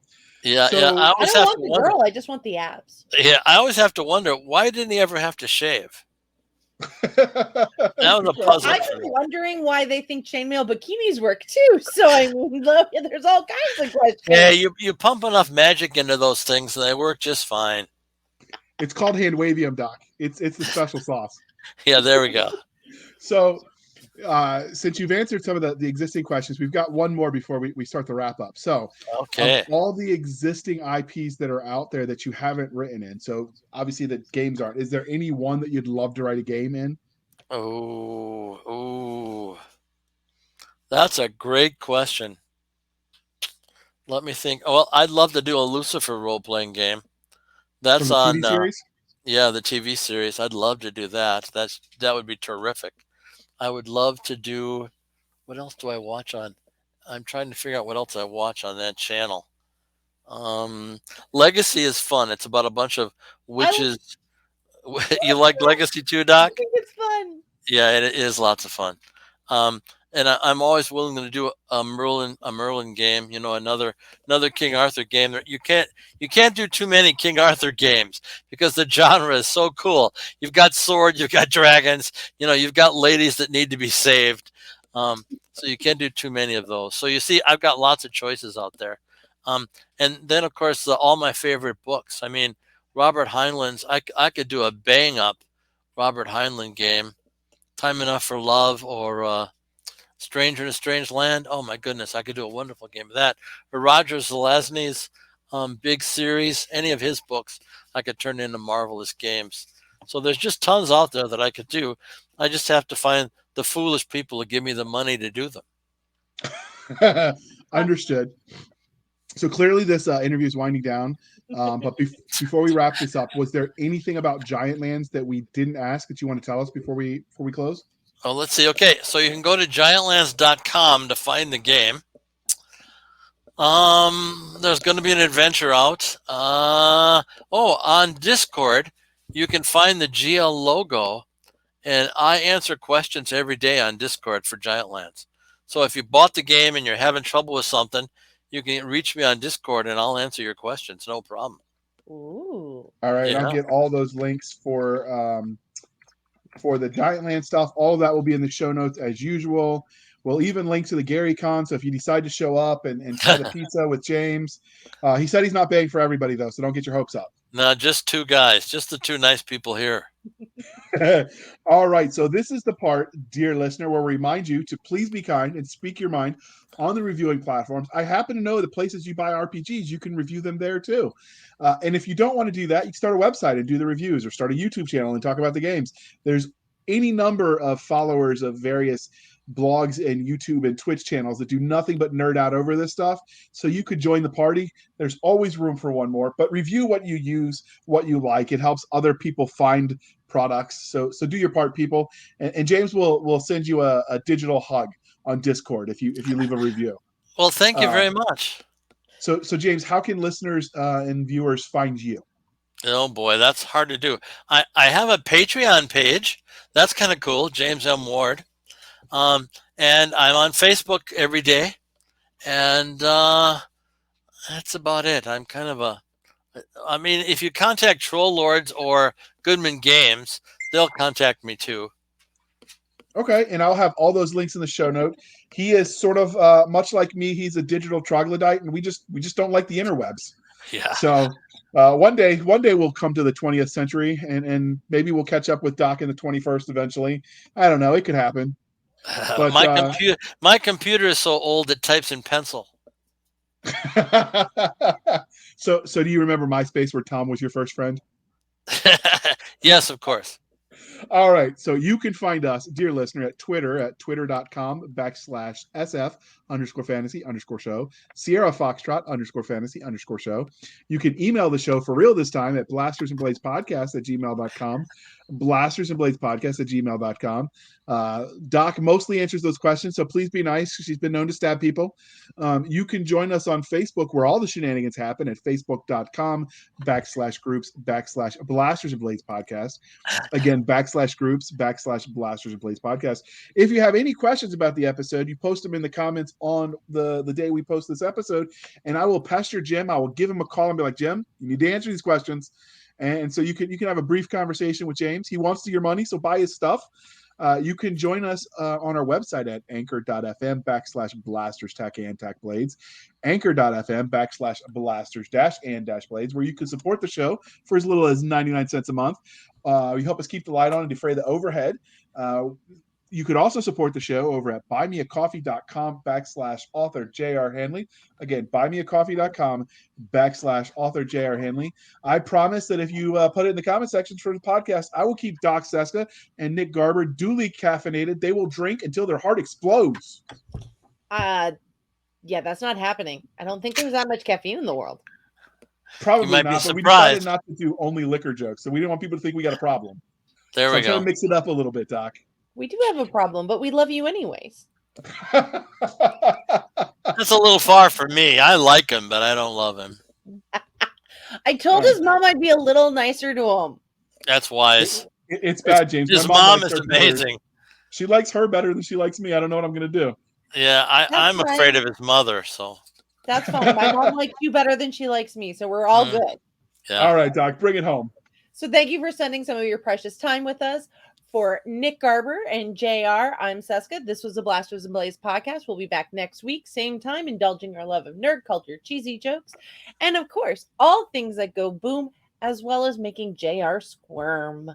Yeah, So- yeah. I I always don't have want to the wonder. girl. I just want the abs. Yeah, I always have to wonder, why didn't he ever have to shave? That was a puzzle I've for been me. wondering why they think chainmail bikinis work too. So I mean, look, there's all kinds of questions. Yeah, you pump enough magic into those things, and they work just fine. It's called hand wavium, Doc. It's the special sauce. Yeah, there we go. So, since you've answered some of the existing questions, we've got one more before we start the wrap up. So, Okay. of all the existing IPs that are out there that you haven't written in, so obviously the games aren't, is there any one that you'd love to write a game in? Oh, that's a great question. Let me think. Well, I'd love to do a Lucifer role playing game. That's From the on, TV series? yeah, the TV series. I'd love to do that. That would be terrific. I would love to do. What else do I watch on? I'm trying to figure out what else I watch on that channel. Legacy is fun. It's about a bunch of witches. You like Legacy too, I Doc? think it's fun. Yeah, it is lots of fun. And I'm always willing to do a Merlin game. You know, another King Arthur game. You can't do too many King Arthur games because the genre is so cool. You've got sword, you've got dragons. You know, you've got ladies that need to be saved. So you can't do too many of those. So you see, I've got lots of choices out there. And then of course all my favorite books. I mean, Robert Heinlein's. I could do a bang up Robert Heinlein game. Time Enough for Love, or Stranger in a Strange Land. Oh my goodness, I could do a wonderful game of that. Or Roger Zelazny's big series, any of his books, I could turn into marvelous games. So there's just tons out there that I could do. I just have to find the foolish people to give me the money to do them. Understood. So clearly this interview is winding down. But before we wrap this up, was there anything about Giant Lands that we didn't ask that you want to tell us before we close? Oh, let's see. Okay, so you can go to giantlands.com to find the game. There's going to be an adventure out. On Discord, you can find the GL logo, and I answer questions every day on Discord for Giant Lands. So if you bought the game and you're having trouble with something, you can reach me on Discord and I'll answer your questions. No problem. Ooh. All right, Yeah. I'll get all those links for the Giant Land stuff. All of that will be in the show notes as usual. We'll even link to the Gary Con. So if you decide to show up and try the pizza with James, he said he's not paying for everybody though, so don't get your hopes up. No, just two guys, just the two nice people here. All right, so this is the part, dear listener, where we remind you to please be kind and speak your mind on the reviewing platforms. I happen to know the places you buy RPGs, you can review them there too. And if you don't want to do that, you can start a website and do the reviews, or start a YouTube channel and talk about the games. There's any number of followers of various blogs and YouTube and Twitch channels that do nothing but nerd out over this stuff. So you could join the party. There's always room for one more, but review what you use, what you like. It helps other people find products. So do your part, people. And James will send you a digital hug on Discord if you leave a review. Well, thank you very much. So James, how can listeners and viewers find you? Oh boy, that's hard to do. I have a Patreon page. That's kind of cool, James M. Ward. And I'm on Facebook every day. And that's about it. I'm kind of I mean, if you contact Troll Lords or Goodman Games, they'll contact me too. Okay, and I'll have all those links in the show note. He is sort of much like me. He's a digital troglodyte, and we just don't like the interwebs. Yeah. So one day we'll come to the 20th century, and maybe we'll catch up with Doc in the 21st eventually. I don't know. It could happen. But My computer is so old it types in pencil. so do you remember MySpace where Tom was your first friend? Yes, of course. All right. So you can find us, dear listener, at twitter.com/SF_fantasy_show, Sierra Foxtrot _fantasy_show. You can email the show for real this time at blastersandbladespodcast@gmail.com, blastersandbladespodcast@gmail.com. Doc mostly answers those questions, so please be nice. She's been known to stab people. You can join us on Facebook where all the shenanigans happen at facebook.com/groups/Blasters and Blades Podcast. Again, /groups/Blasters and Blades Podcast. If you have any questions about the episode, you post them in the comments on the day we post this episode, and I will pester Jim. I will give him a call and be like, Jim, you need to answer these questions. And so you can have a brief conversation with James. He wants your money, so buy his stuff. You can join us on our website at anchor.fm/blasters-and-blades, anchor.fm/blasters-and-blades, where you can support the show for as little as 99 cents a month. You help us keep the light on and defray the overhead. You could also support the show over at buymeacoffee.com/author J.R. Handley. Again, buymeacoffee.com/author J.R. Handley. I promise that if you put it in the comment sections for the podcast, I will keep Doc Cisca and Nick Garber duly caffeinated. They will drink until their heart explodes. Yeah, that's not happening. I don't think there's that much caffeine in the world. Probably not, but we decided not to do only liquor jokes, so we didn't want people to think we got a problem. There we go. I'm trying to mix it up a little bit, Doc. We do have a problem, but we love you anyways. That's a little far for me. I like him, but I don't love him. I told his mom I'd be a little nicer to him. That's wise. It's bad, James. His mom is amazing. She likes her better than she likes me. I don't know what I'm going to do. Yeah, I'm afraid of his mother, so. That's fine. My mom likes you better than she likes me, so we're all good. Yeah. All right, Doc, bring it home. So thank you for spending some of your precious time with us. For Nick Garber and JR, I'm Cisca. This was the Blasters and Blades podcast. We'll be back next week, same time, indulging our love of nerd culture, cheesy jokes, and of course, all things that go boom, as well as making JR squirm.